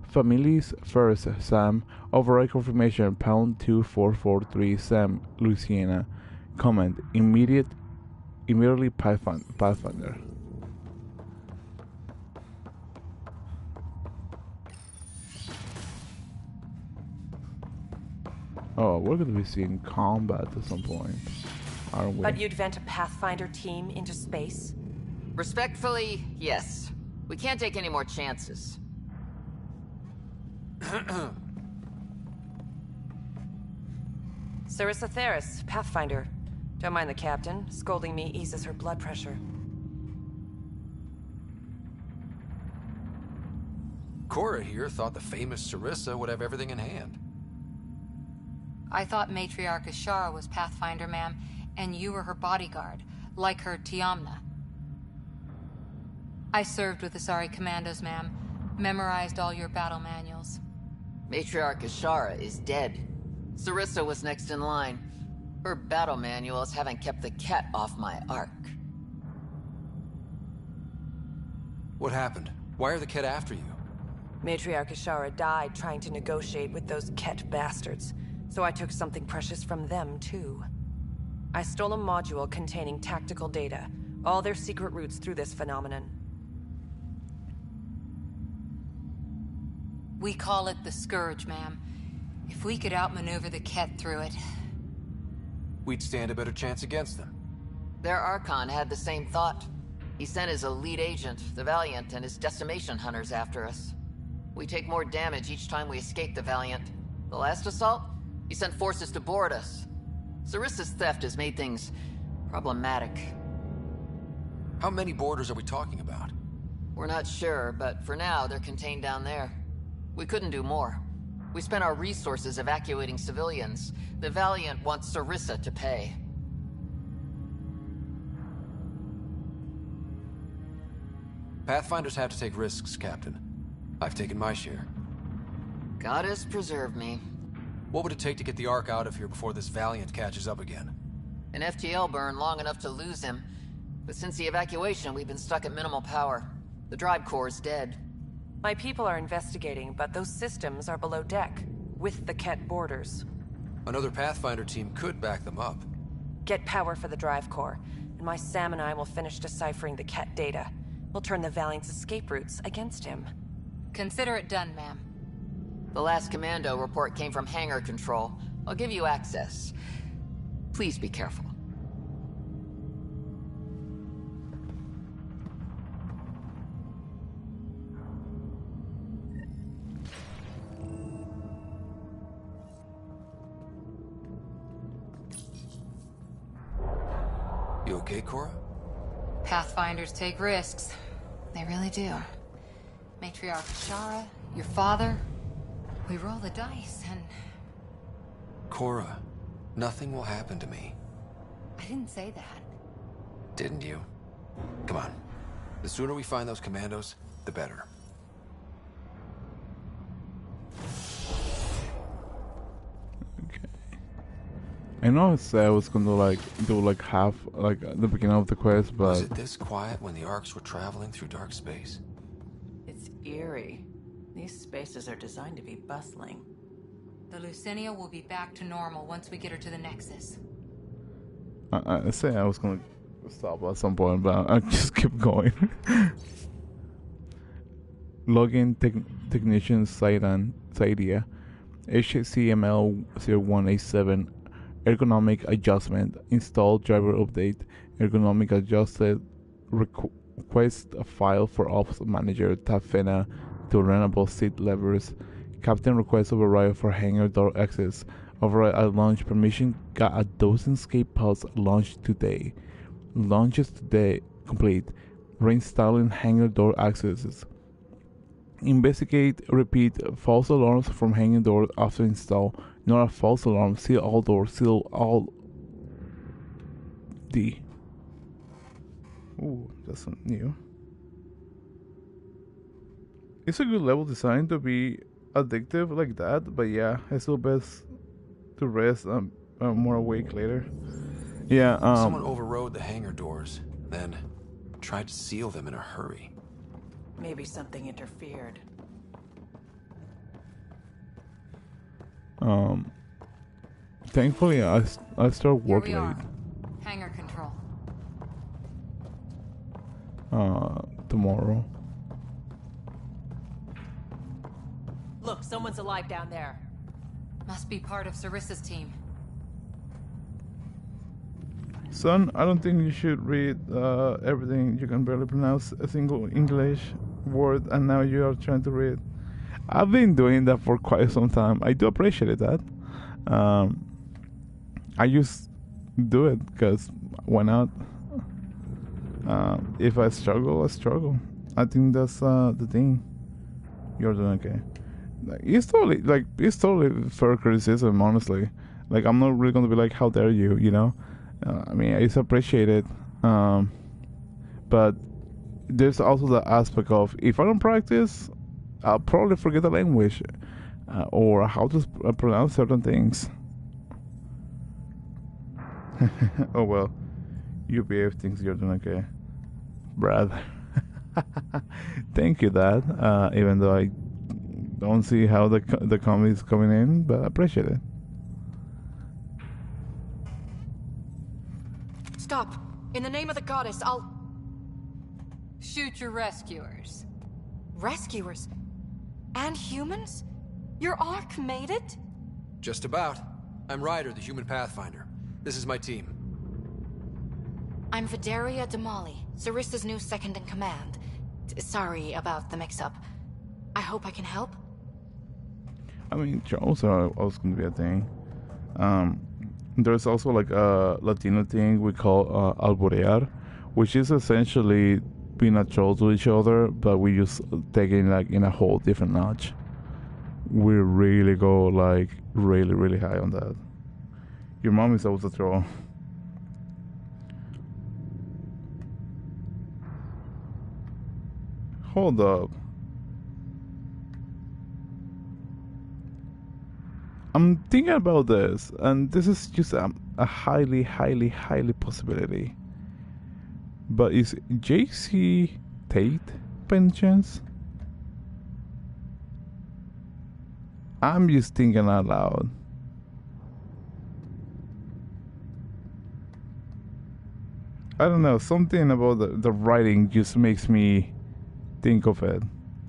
families first, Sam, override confirmation pound 2443, Sam, Louisiana, comment, immediately Pathfinder. Oh, we're gonna be seeing combat at some point, aren't we? But you'd vent a Pathfinder team into space? Respectfully, yes. We can't take any more chances. Sarissa Theris, Pathfinder. Don't mind the captain. Scolding me eases her blood pressure. Cora here thought the famous Sarissa would have everything in hand. I thought Matriarch Ashara was Pathfinder, ma'am, and you were her bodyguard, like her Tiamna. I served with the Asari Commandos, ma'am. Memorized all your battle manuals. Matriarch Ashara is dead. Sarissa was next in line. Her battle manuals haven't kept the cat off my ark. What happened? Why are the Ket after you? Matriarch Ishara died trying to negotiate with those Ket bastards, so I took something precious from them, too. I stole a module containing tactical data, all their secret routes through this phenomenon. We call it the Scourge, ma'am. If we could outmaneuver the Ket through it... We'd stand a better chance against them. Their Archon had the same thought. He sent his elite agent, the Valiant, and his decimation hunters after us. We take more damage each time we escape the Valiant. The last assault, he sent forces to board us. Sarissa's theft has made things problematic. How many boarders are we talking about? We're not sure, but for now, they're contained down there. We couldn't do more. We spent our resources evacuating civilians. The Valiant wants Sarissa to pay. Pathfinders have to take risks, Captain. I've taken my share. God has preserved me. What would it take to get the Ark out of here before this Valiant catches up again? An FTL burn long enough to lose him. But since the evacuation, we've been stuck at minimal power. The drive core is dead. My people are investigating, but those systems are below deck, with the Ket borders. Another Pathfinder team could back them up. Get power for the drive core, and my Sam and I will finish deciphering the Ket data. We'll turn the Valiant's escape routes against him. Consider it done, ma'am. The last commando report came from hangar control. I'll give you access. Please be careful. You okay, Cora? Pathfinders take risks. They really do. Matriarch Shara, your father, we roll the dice and... Cora, nothing will happen to me. I didn't say that. Didn't you? Come on. The sooner we find those commandos, the better. I know I said I was gonna do half at the beginning of the quest, but Was it this quiet when the Arks were traveling through dark space? It's eerie. These spaces are designed to be bustling. The Lucinia will be back to normal once we get her to the Nexus. I say I was gonna stop at some point, but I just keep going. Login technician Saidia HCML 0187 ergonomic adjustment, install driver update, ergonomic adjusted, request a file for ops manager Tafena to runnable seat levers, captain request override for hangar door access, override at launch permission, got a dozen escape pods launched today, launches today complete, reinstalling hangar door accesses, investigate, repeat, false alarms from hangar door after install, not a false alarm, seal all doors, seal all D. Ooh, that's something new. It's a good level design to be addictive like that, but yeah, it's still best to rest more awake later. Yeah, Someone overrode the hangar doors, then tried to seal them in a hurry. Maybe something interfered. Thankfully I start work Here we late. are. Hangar control. Tomorrow. Look, someone's alive down there. Must be part of Sarissa's team. Son, I don't think you should read everything. You can barely pronounce a single English word, and now you are trying to read. I've been doing that for quite some time. I do appreciate that. I just do it because why not? If I struggle, I struggle. I think that's the thing. You're doing okay. It's totally fair criticism, honestly. Like, I'm not really gonna be like, how dare you, you know? I mean, it's appreciated. But there's also the aspect of, if I don't practice, I'll probably forget the language or how to pronounce certain things. Oh well, UBF thinks you're doing okay, Brad. Thank you, Dad. Even though I Don't see how the comedy is coming in, but I appreciate it. Stop! In the name of the goddess, I'll... Shoot your rescuers. Rescuers? And humans? Your Ark made it? Just about. I'm Ryder, the human pathfinder. This is my team. I'm Vidaria Damali, Sarissa's new second-in-command. Sorry about the mix-up. I hope I can help. I mean, Charles are also going to be a thing. There's also like a Latino thing we call alborear, which is essentially being a troll to each other, but we just take it like in a whole different notch. We really go like really high on that. Your mom is also a troll. Hold up. I'm thinking about this, and this is just a highly possibility. But is JC Tate by any chance? I'm just thinking out loud. I don't know, something about the writing just makes me think of it.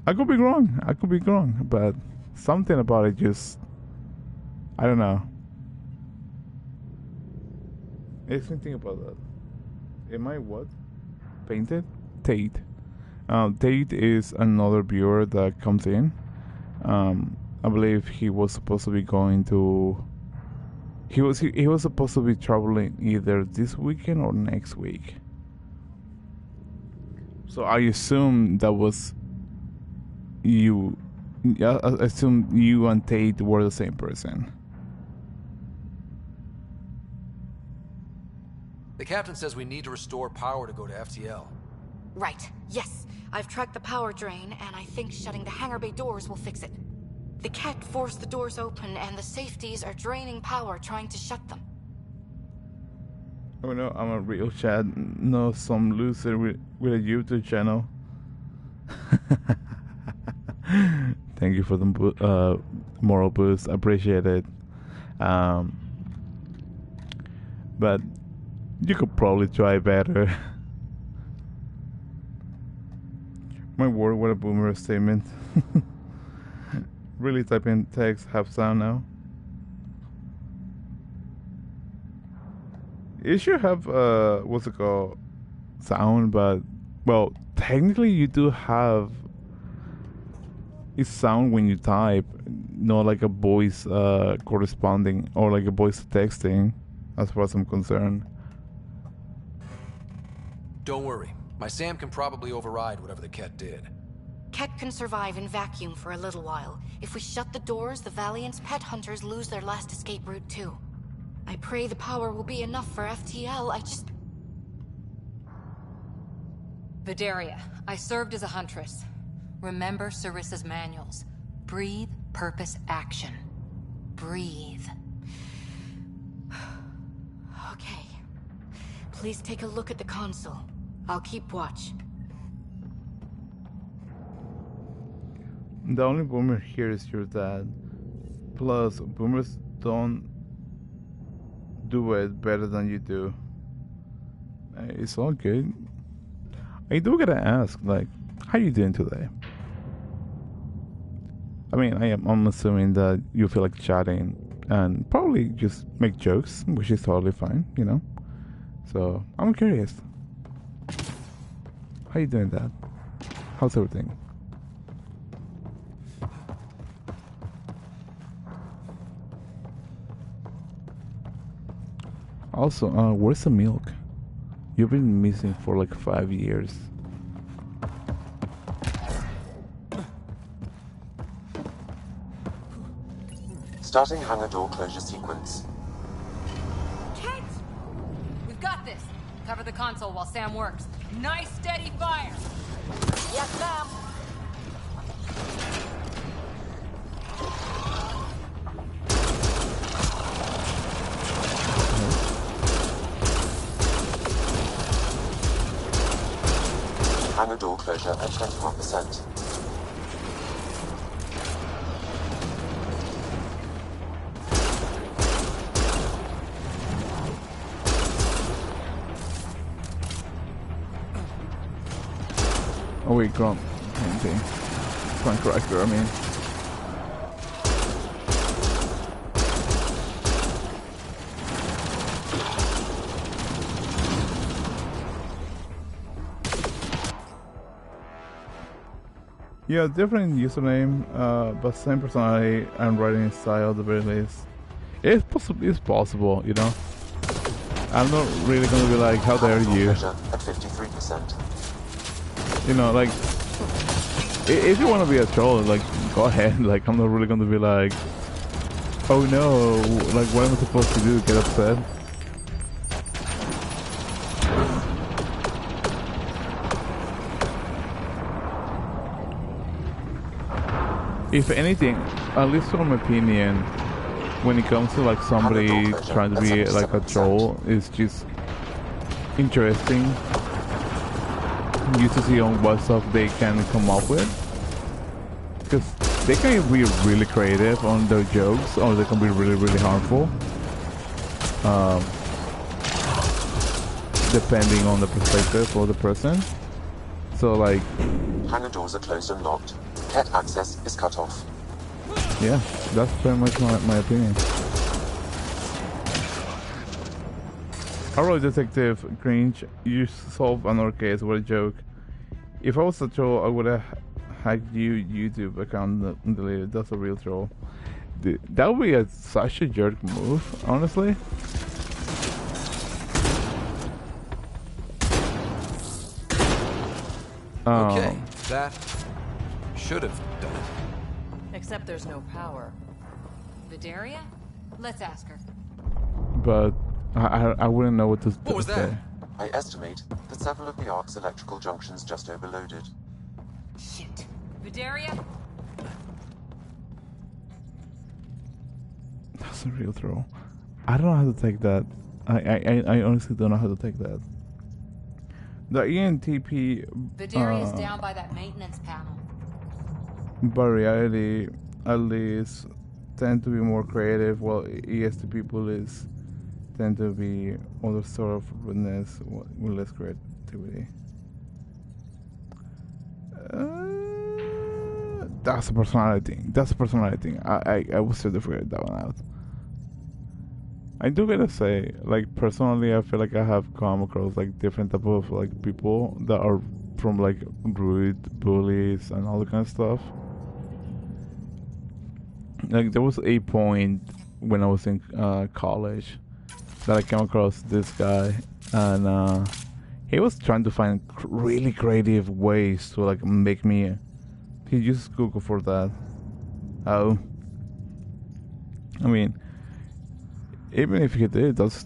I could be wrong, but something about it just, I don't know. Makes me think about that. Am I what? Painted? Tate. Tate is another viewer that comes in. I believe he was supposed to be going to... He was supposed to be traveling either this weekend or next week. So I assume that was you. I assume you and Tate were the same person. The captain says we need to restore power to go to FTL. Right, yes. I've tracked the power drain, and I think shutting the hangar bay doors will fix it. The Ket forced the doors open, and the safeties are draining power trying to shut them. Oh no, I'm a real Chad, not some loser with a YouTube channel. Thank you for the moral boost, I appreciate it. But you could probably try better. My word, what a boomer statement. Really type in text, have sound now. It should have what's it called, sound, but well, technically you do have it sound when you type, not like a voice corresponding or like a voice texting, as far as I'm concerned. Don't worry, my SAM can probably override whatever the Ket did. Ket can survive in vacuum for a little while. If we shut the doors, the Valiant's pet hunters lose their last escape route too. I pray the power will be enough for FTL, I just... Vidaria, I served as a huntress. Remember Sarissa's manuals. Breathe, purpose, action. Breathe. Okay. Please take a look at the console. I'll keep watch. The only boomer here is your dad. Plus, boomers don't do it better than you do. It's all good. I do gotta ask, like, how you doing today? I mean, I'm assuming that you feel like chatting and probably just make jokes, which is totally fine, you know? So, I'm curious. How you doing, Dad? How's everything? Also, where's the milk? You've been missing for like 5 years. Starting hangar door closure sequence. Kate! We've got this. Cover the console while Sam works. Nice steady fire! Yes, ma'am. Hangar door closure at 21%. wait, Grunt painting. Grunt corrector, I mean. Yeah, different username, but same personality and writing style at the very least. It's possible, you know. I'm not really gonna be like, how dare you? At 53%. You know, like, if you want to be a troll, like, go ahead. Like, I'm not really gonna be like, oh no, like, what am I supposed to do? Get upset? If anything, at least from my opinion, when it comes to like somebody trying to be like a troll, it's just interesting just to see on what stuff they can come up with, because they can be really creative on their jokes, or they can be really harmful, depending on the perspective of the person. So like, hangar doors are closed and locked. Pet access is cut off. Yeah, that's pretty much my opinion. Alright, Detective Cringe, you solved another case. What a joke. If I was a troll, I would have hacked your YouTube account and deleted. That's a real troll. That would be such a jerk move, honestly. Okay, that should have done it. Except there's no power. Vidaria? Let's ask her. But I wouldn't know what to What was that? say. I estimate that several of the Ark's electrical junctions just overloaded. Shit. Vidaria? That's a real troll. I don't know how to take that. I honestly don't know how to take that. The ENTP Vidaria's down by that maintenance panel. variety at least tend to be more creative, while ESTP bullies tend to be other sort of rudeness with less creativity. That's a personality thing. That's a personality thing. I was trying to figure that one out. I do gotta say, like, personally, I feel like I have come across like different type of like people that are from like rude bullies and all that kind of stuff. Like, there was a point when I was in college that I came across this guy, and he was trying to find really creative ways to like make me. He used Google for that. Oh, I mean, even if he did, that's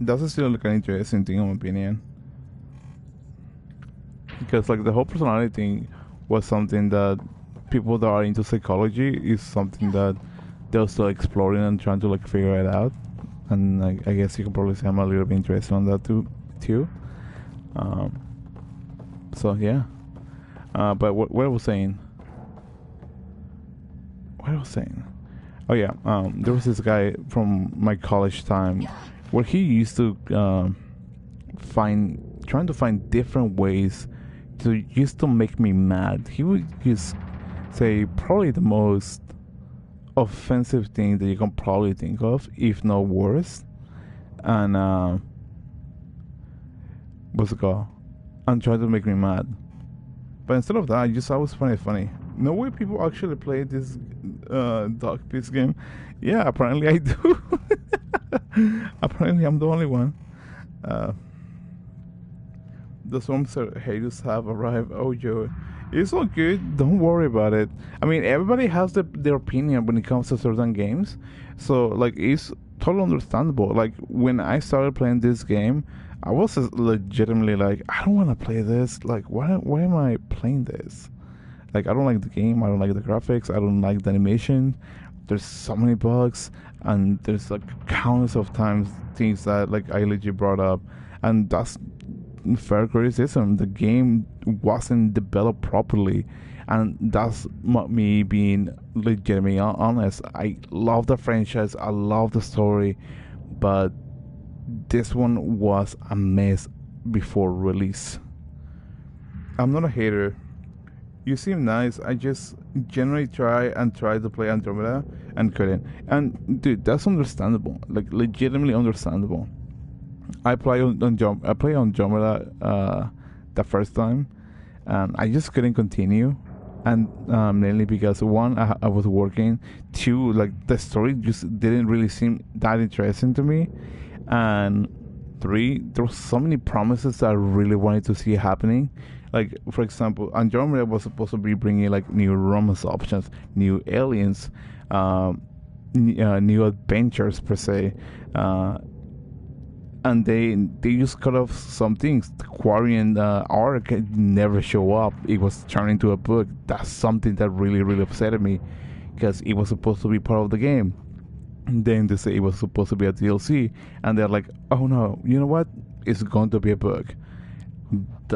that's still like an interesting thing in my opinion. Because like the whole personality thing was something that people that are into psychology is something that they're still exploring and trying to like figure it out. And I guess you can probably say I'm a little bit interested on that too. So yeah. But what I was saying. Oh yeah. There was this guy from my college time where he used to trying to find different ways to make me mad. He would just say probably the most offensive thing that you can probably think of, if not worse. And what's it called? And try to make me mad. But instead of that, I just always find it funny. No way people actually play this Dog Piece game. Yeah, apparently I do. Apparently I'm the only one. The swarms haters have arrived. Oh, Joe. It's all good. Don't worry about it. I mean, everybody has their opinion when it comes to certain games. So, like, it's totally understandable. Like, when I started playing this game, I was legitimately like, I don't want to play this. Like, why am I playing this? Like, I don't like the game. I don't like the graphics. I don't like the animation. There's so many bugs. And there's, like, countless of times things that, like, I legit brought up. And that's fair criticism. The game wasn't developed properly. And that's me being legitimately honest. I love the franchise. I love the story. But this one was a mess before release. I'm not a hater. You seem nice. I just generally try to play Andromeda and couldn't. And dude, that's understandable. Like legitimately understandable. I play on Andromeda the first time, and I just couldn't continue. And mainly because one, I was working. Two, like the story just didn't really seem that interesting to me. And three, there were so many promises that I really wanted to see happening. Like, for example, Andromeda was supposed to be bringing like new romance options, new aliens, new adventures per se, and they just cut off some things. The Quarian arc never show up. It was turned into a book. That's something that really upset me, because it was supposed to be part of the game. And then they say it was supposed to be a DLC, and they're like, "Oh no, you know what? It's going to be a book."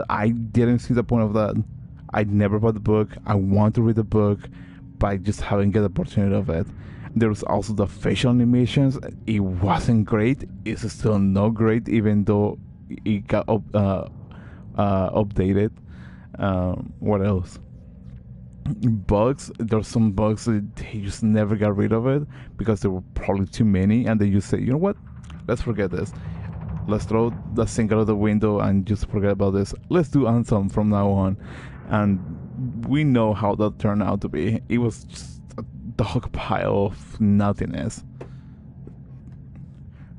I didn't see the point of that. I never bought the book. I want to read the book, but I just haven't get the opportunity of it. There was also the facial animations. It wasn't great. It's still not great, even though it got updated. What else? Bugs. There's some bugs that they just never got rid of it because there were probably too many, and they just say, you know what? Let's forget this. Let's throw the thing out of the window and just forget about this. Let's do Anthem from now on. And we know how that turned out to be. It was just a dog pile of nothingness.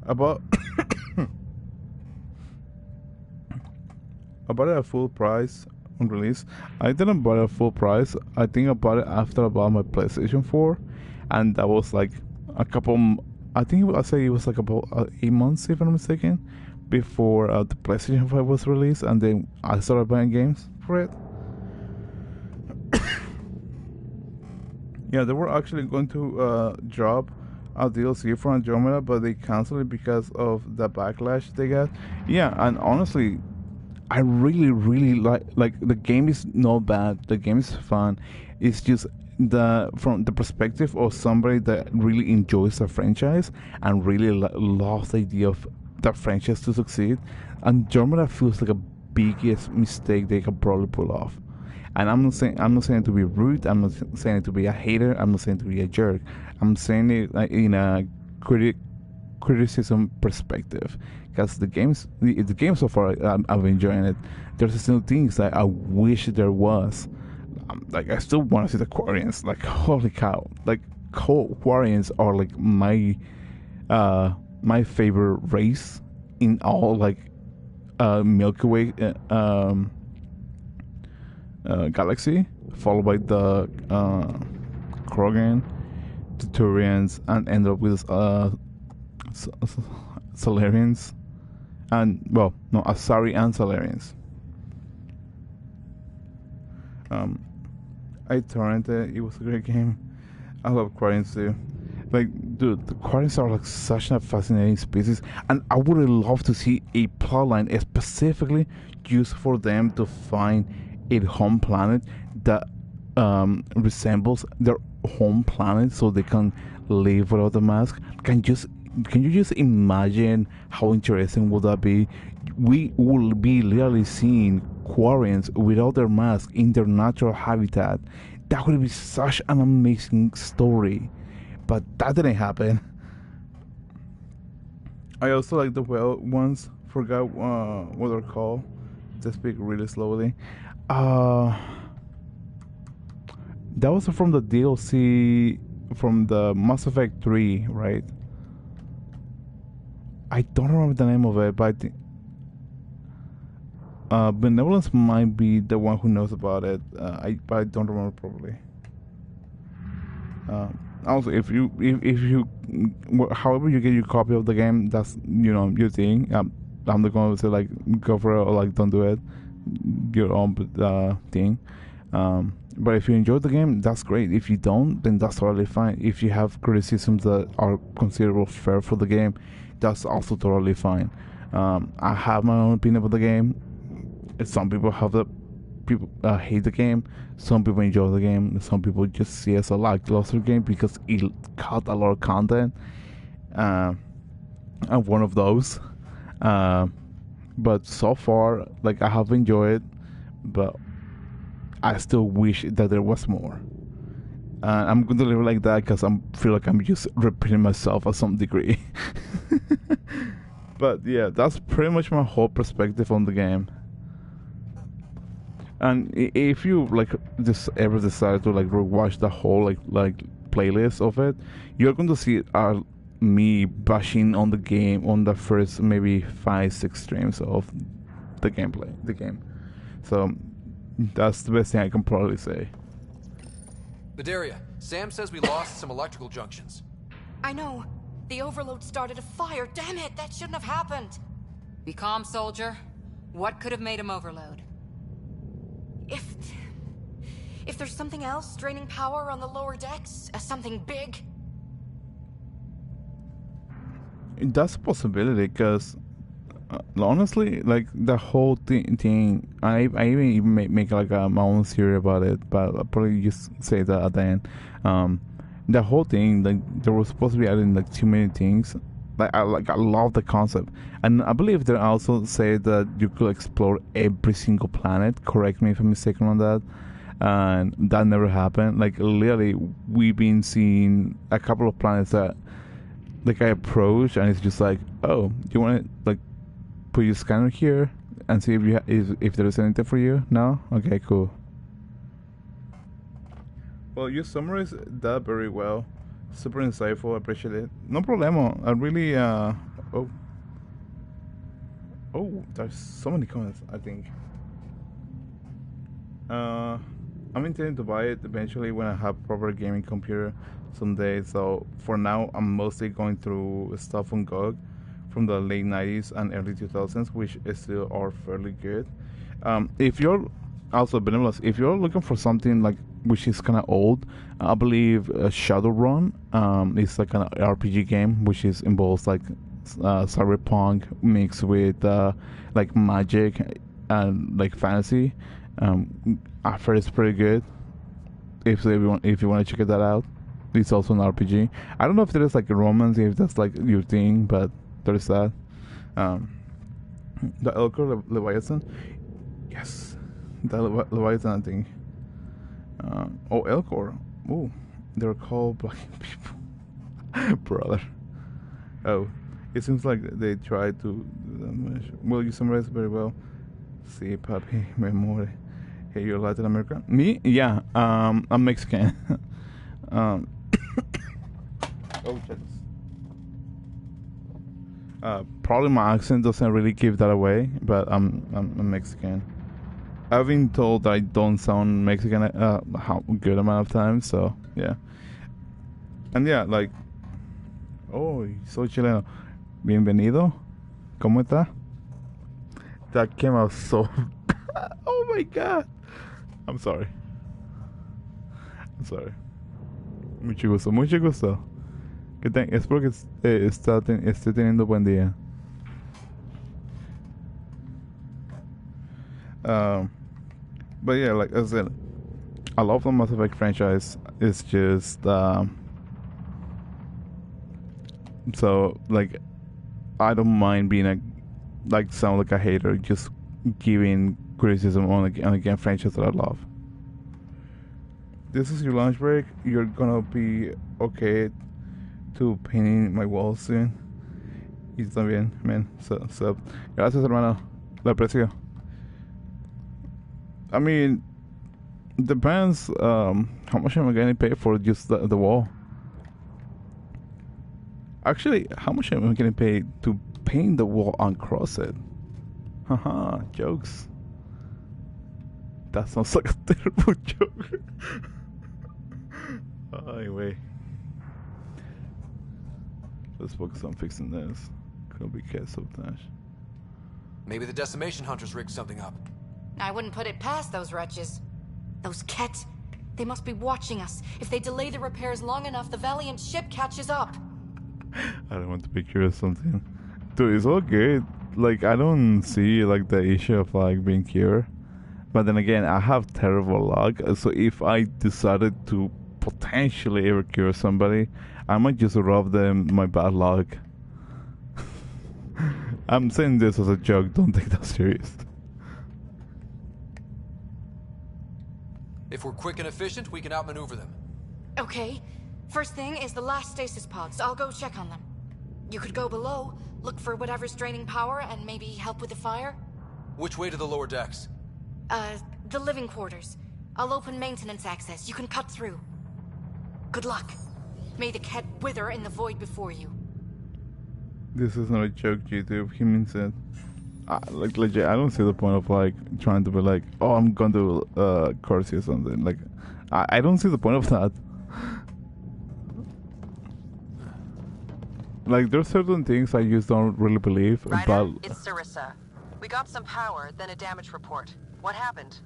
About I bought it at full price on release. I didn't buy it at full price. I think I bought it after I bought my PlayStation 4, and that was like a couple. I think I say it was like about 8 months, if I'm not mistaken, before the PlayStation 5 was released, and then I started buying games for it. Yeah, they were actually going to drop a DLC for Andromeda, but they canceled it because of the backlash they got. Yeah, and honestly, I really like the game is not bad. The game is fun. It's just from the perspective of somebody that really enjoys the franchise and really loves the idea of the franchise to succeed. Andromeda feels like a biggest mistake they could probably pull off. And I'm not saying to be rude. I'm not saying to be a hater. I'm not saying to be a jerk. I'm saying it in a criticism perspective, because the game so far I'm enjoying it. There's still things that I wish there was. Like, I still want to see the Quarians. Like, holy cow! Like, Quarians are like my favorite race in all, like, Milky Way galaxy, followed by the Krogan, the Turians, and end up with Salarians, and Asari and Salarians. I torrented. It was a great game. I love Quarians too. Like, dude, the Quarians are like such a fascinating species, and I would love to see a plotline specifically used for them to find a home planet that resembles their home planet, so they can live without the mask. Can you just imagine how interesting would that be? We will be literally seeing Quarians without their mask in their natural habitat. That would be such an amazing story, but that didn't happen. I also like the whale ones. Forgot what they're called. To speak really slowly. That was from the DLC from the Mass Effect 3, right? I don't remember the name of it, but I think Benevolence might be the one who knows about it. But I don't remember properly. Also, if you however you get your copy of the game, that's your thing. I'm not going to say like go for it or like don't do it. Your own thing. But if you enjoy the game, that's great. If you don't, then that's totally fine. If you have criticisms that are considerable fair for the game, that's also totally fine. I have my own opinion about the game. Some people hate the game. Some people enjoy the game. Some people just see it as a lackluster game because it cut a lot of content. I'm one of those. But so far, like, I have enjoyed it. But I still wish that there was more. I'm going to leave it like that because I feel like I'm just repeating myself at some degree. But yeah, that's pretty much my whole perspective on the game. And if you like just ever decide to like rewatch the whole like playlist of it, you're going to see me bashing on the game on the first maybe 5-6 streams of the gameplay, the game. So that's the best thing I can probably say. Bedaria, Sam says we lost some electrical junctions. I know. The overload started a fire. Damn it, that shouldn't have happened. Be calm, soldier. What could have made him overload? If there's something else draining power on the lower decks, something big. That's a possibility, because honestly, like the whole thing, I even make like my own theory about it, but I'll probably just say that at the end. The whole thing, like there was supposed to be adding like too many things. I love the concept, and I believe they also say that you could explore every single planet. Correct me if I'm mistaken on that. And that never happened. Like literally, we've been seeing a couple of planets that like I approach, and it's just like, oh, do you want to like put your scanner here and see if there is anything for you? No? Okay, cool. Well, you summarized that very well. Super insightful. I appreciate it. No problemo. I really oh, there's so many comments. I think I'm intending to buy it eventually when I have a proper gaming computer someday. So for now, I'm mostly going through stuff on GOG from the late 90s and early 2000s, which still are fairly good. If you're also benevolence, if you're looking for something like which is kind of old, I believe Shadowrun is like an RPG game which involves like cyberpunk mixed with like magic and like fantasy. I've heard it's pretty good. If you want to check that out, it's also an RPG. I don't know if there is like a romance, if that's like your thing, but there's that. The Elcor Leviathan, yes, the Leviathan thing. Elcor. Oh, they're called black people. Brother. Oh, it seems like they tried to. Well, you summarized very well. Sí, papi, me more. Hey, you're Latin American? Me? Yeah. I'm Mexican. Oh, check this. Probably my accent doesn't really give that away, but I'm Mexican. I've been told I don't sound Mexican a good amount of times, so yeah. And yeah, like, oh, soy chileno. Bienvenido. ¿Cómo está? That came out so. Oh my god. I'm sorry. Mucho gusto. Espero que esté teniendo buen día. But yeah, like I said, I love the Mass Effect franchise. It's just so like I don't mind being sound like a hater, just giving criticism on a game franchise that I love. This is your lunch break. You're gonna be okay to painting my walls soon. Y tú también, man. So, gracias, hermano. Lo aprecio. I mean, depends how much am I gonna pay for just the wall. Actually, how much am I gonna pay to paint the wall and cross it? Haha, jokes. That sounds like a terrible joke. Anyway, let's focus on fixing this. Could be cat sabotage. Maybe the decimation hunters rigged something up. I wouldn't put it past those wretches. Those Ket, they must be watching us. If they delay the repairs long enough, the Valiant ship catches up. I don't want to be curious something. Dude, it's all good. Like, I don't see, like, the issue of, like, being cured. But then again, I have terrible luck. So if I decided to potentially ever cure somebody, I might just rob them my bad luck. I'm saying this as a joke. Don't take that serious. If we're quick and efficient, we can outmaneuver them. Okay. First thing is the last stasis pods. I'll go check on them. You could go below, look for whatever's draining power, and maybe help with the fire. Which way to the lower decks? The living quarters. I'll open maintenance access. You can cut through. Good luck. May the cat wither in the void before you. This is not a joke, YouTube. He means it. Like legit, I don't see the point of like trying to be like, oh, I'm going to curse you or something. Like, I don't see the point of that. Like, there's certain things I just don't really believe. Ryder, But it's Sarissa. We got some power, then a damage report. What happened?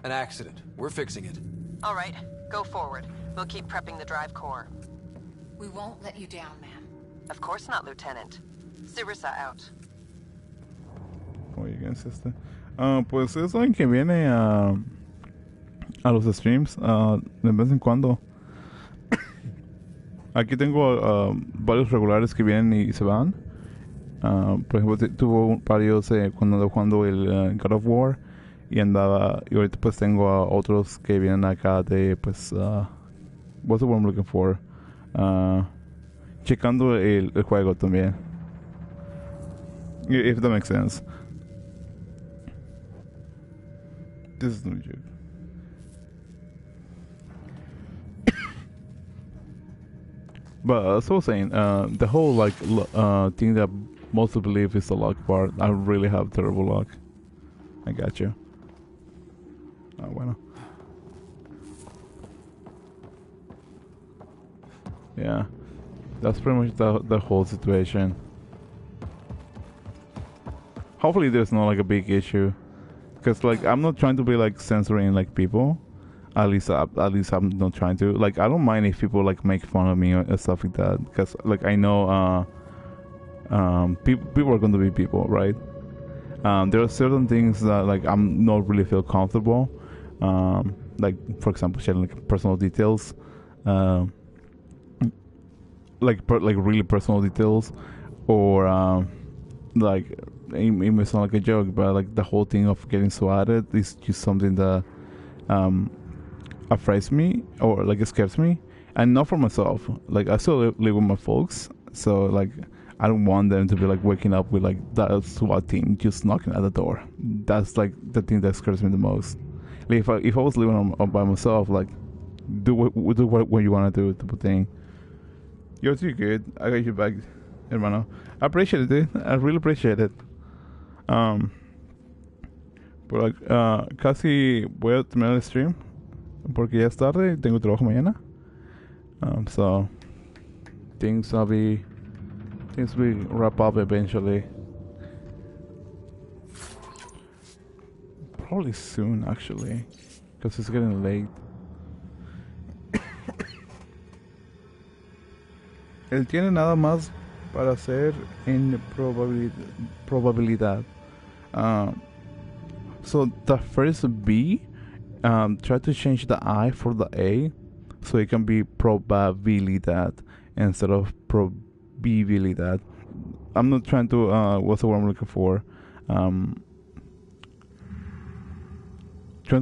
An accident. We're fixing it. All right, go forward. We'll keep prepping the drive core. We won't let you down, ma'am. Of course not, Lieutenant. Sarissa out. oigan, pues es alguien que viene a los streams de vez en cuando. Aquí tengo varios regulares que vienen y se van. Por ejemplo, tuvo varios cuando andaba jugando el God of War y andaba, y ahorita pues tengo a otros que vienen acá de pues what's the word I'm looking for, checando el juego también, if that makes sense. This is no joke. But as I was saying, the whole like thing that most people believe is the luck part. I really have terrible luck. I got you. Ah, bueno. Yeah, that's pretty much the whole situation. Hopefully, there's not like a big issue, because like I'm not trying to be like censoring like people. At least I'm not trying to. Like, I don't mind if people like make fun of me and stuff like that, because like I know people are going to be people, right? There are certain things that like I'm not really feel comfortable, like for example sharing like personal details, like really personal details, or like it may sound like a joke, but like the whole thing of getting swatted is just something that affrights me or like scares me, and not for myself. Like I still live with my folks, so like I don't want them to be like waking up with like that SWAT team just knocking at the door. That's like the thing that scares me the most. Like if I was living on by myself, like do what you want to do, type of thing. You're too good. I got you back, hermano. I appreciate it, dude. I really appreciate it. Pero casi voy a terminar el stream porque ya es tarde y tengo trabajo mañana. So things will wrap up eventually. Probably soon, actually, because it's getting late. Él tiene nada más para hacer en probabilidad. So the first B, try to change the I for the A, so it can be probabilidad instead of probabilidad. I'm not trying to what's the word I'm looking for? Trying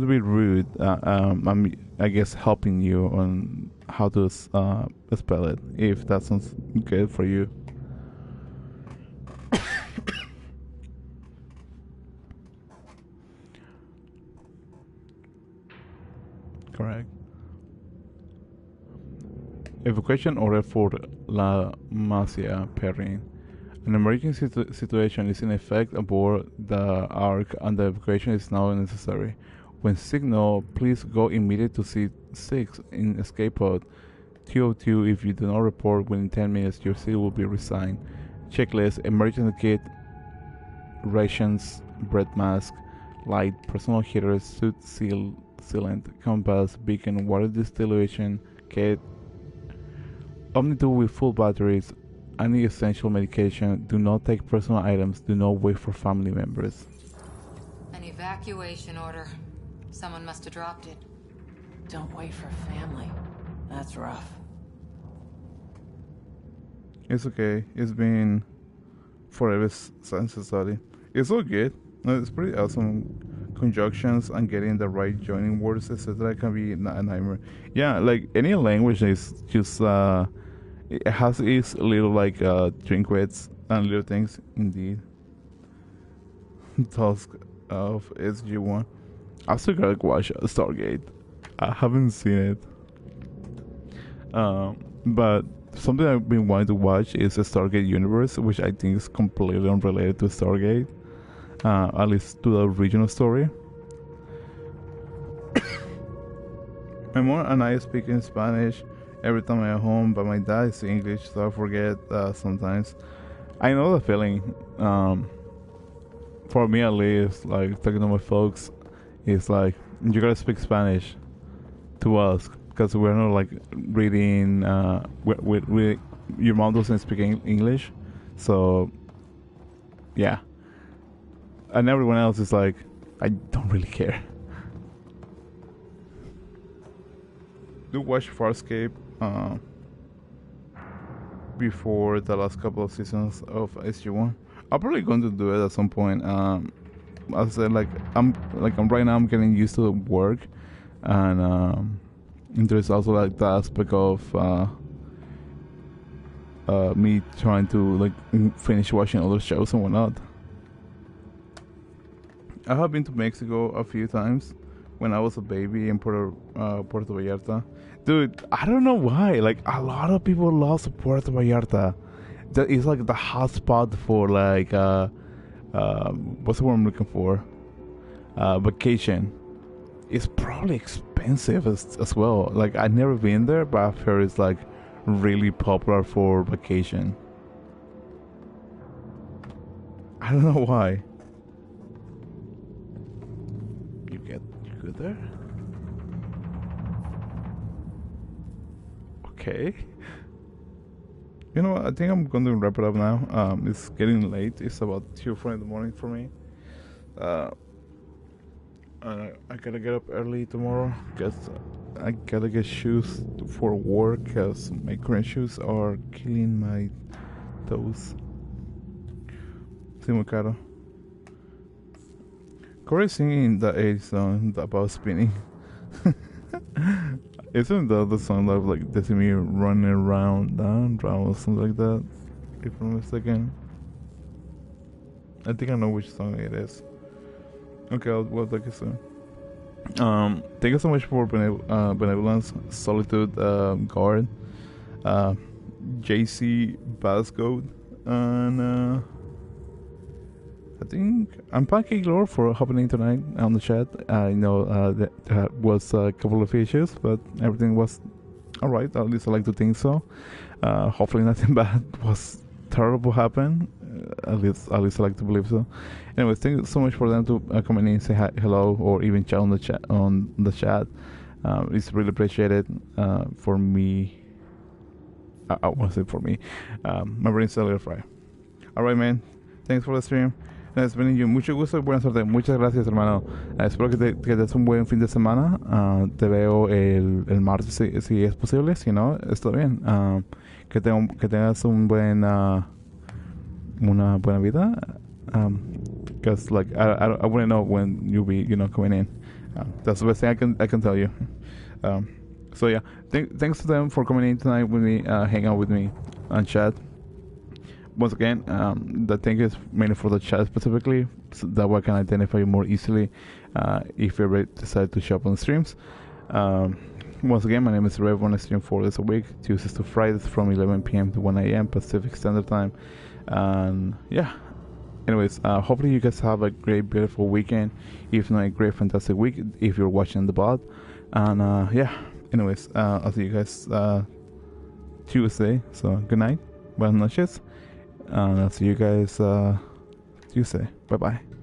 to be rude. I'm, I guess, helping you on how to spell it, if that sounds good for you. Correct. Evacuation order for La Masia Perrin. An emergency situation is in effect aboard the Ark and the evacuation is now necessary. When signal, please go immediately to C6 in escape pod. TO2, if you do not report within 10 minutes, your seat will be resigned. Checklist: emergency kit, rations, breath mask, light, personal heaters, suit sealant, compass, beacon, water distillation kit, Omni-2 with full batteries, any essential medication. Do not take personal items. Do not wait for family members. An evacuation order. Someone must have dropped it. Don't wait for family. That's rough. It's okay. It's been forever since I studied. It's all good. No, it's pretty awesome conjunctions and getting the right joining words, etc. can be a nightmare. Yeah, like any language is just it has its little like trinkets and little things. Indeed. Task of SG-1. I still gotta watch Stargate. I haven't seen it. But something I've been wanting to watch is the Stargate universe, which I think is completely unrelated to Stargate. At least to the original story. My mom and I speak in Spanish every time I'm at home, but my dad is English, so I forget sometimes. I know the feeling. For me at least, like talking to my folks, it's like you gotta speak Spanish to us because we're not like reading. Your mom doesn't speak English, so yeah. And everyone else is like, I don't really care. Do watch Farscape before the last couple of seasons of SG-1. I'm probably going to do it at some point. As I said, I'm right now. I'm getting used to work, and there's also like the aspect of me trying to like finish watching other shows and whatnot. I have been to Mexico a few times when I was a baby in Puerto Vallarta. Dude, I don't know why. Like, a lot of people love Puerto Vallarta. That is like the hot spot for like what's the word I'm looking for? Vacation. It's probably expensive as well. Like, I've never been there, but I've heard it's like really popular for vacation. I don't know why. You good there? Okay. You know what? I think I'm going to wrap it up now. It's getting late. It's about 2 or 4 in the morning for me. I gotta get up early tomorrow because I gotta get shoes for work because my current shoes are killing my toes. Sí, muy caro. Corey singing the 80s song about spinning. Isn't that the song of like Destiny running around down or something like that? If I'm not mistaken. I think I know which song it is. Okay, we'll take it soon. Thank you so much for Benevolence, Solitude, Guard, JC Basgold, and I think I'm Pancake Lord for happening tonight on the chat. I know that was a couple of issues, but everything was alright. At least I like to think so. Hopefully nothing bad was terrible happened. At least I like to believe so. Anyways, thank you so much for them to come in and say hi, hello, or even chat on the chat. It's really appreciated for me. I want to say for me. My brain's a little fried. Alright, man. Thanks for the stream. Mucho gusto y buena suerte. Muchas gracias, hermano. Espero que te des un buen fin de semana. Te veo el martes si es posible. Si no, está bien. Que tengas una buena vida. Because like I wouldn't know when you'll be coming in. That's the best thing I can tell you. So yeah, thanks to them for coming in tonight with me, hang out with me on chat. Once again, the thing is mainly for the chat specifically, so that way I can identify you more easily if you ever decide to show up on the streams. Once again, my name is Rev. I stream 4 days a week, Tuesdays to Fridays from 11 p.m. to 1 a.m. Pacific Standard Time. And yeah, anyways, hopefully you guys have a great, beautiful weekend. If not a great, fantastic week if you're watching the VOD. And yeah, anyways, I'll see you guys Tuesday. So good night, buenas noches. And I'll see you guys Tuesday. Bye bye.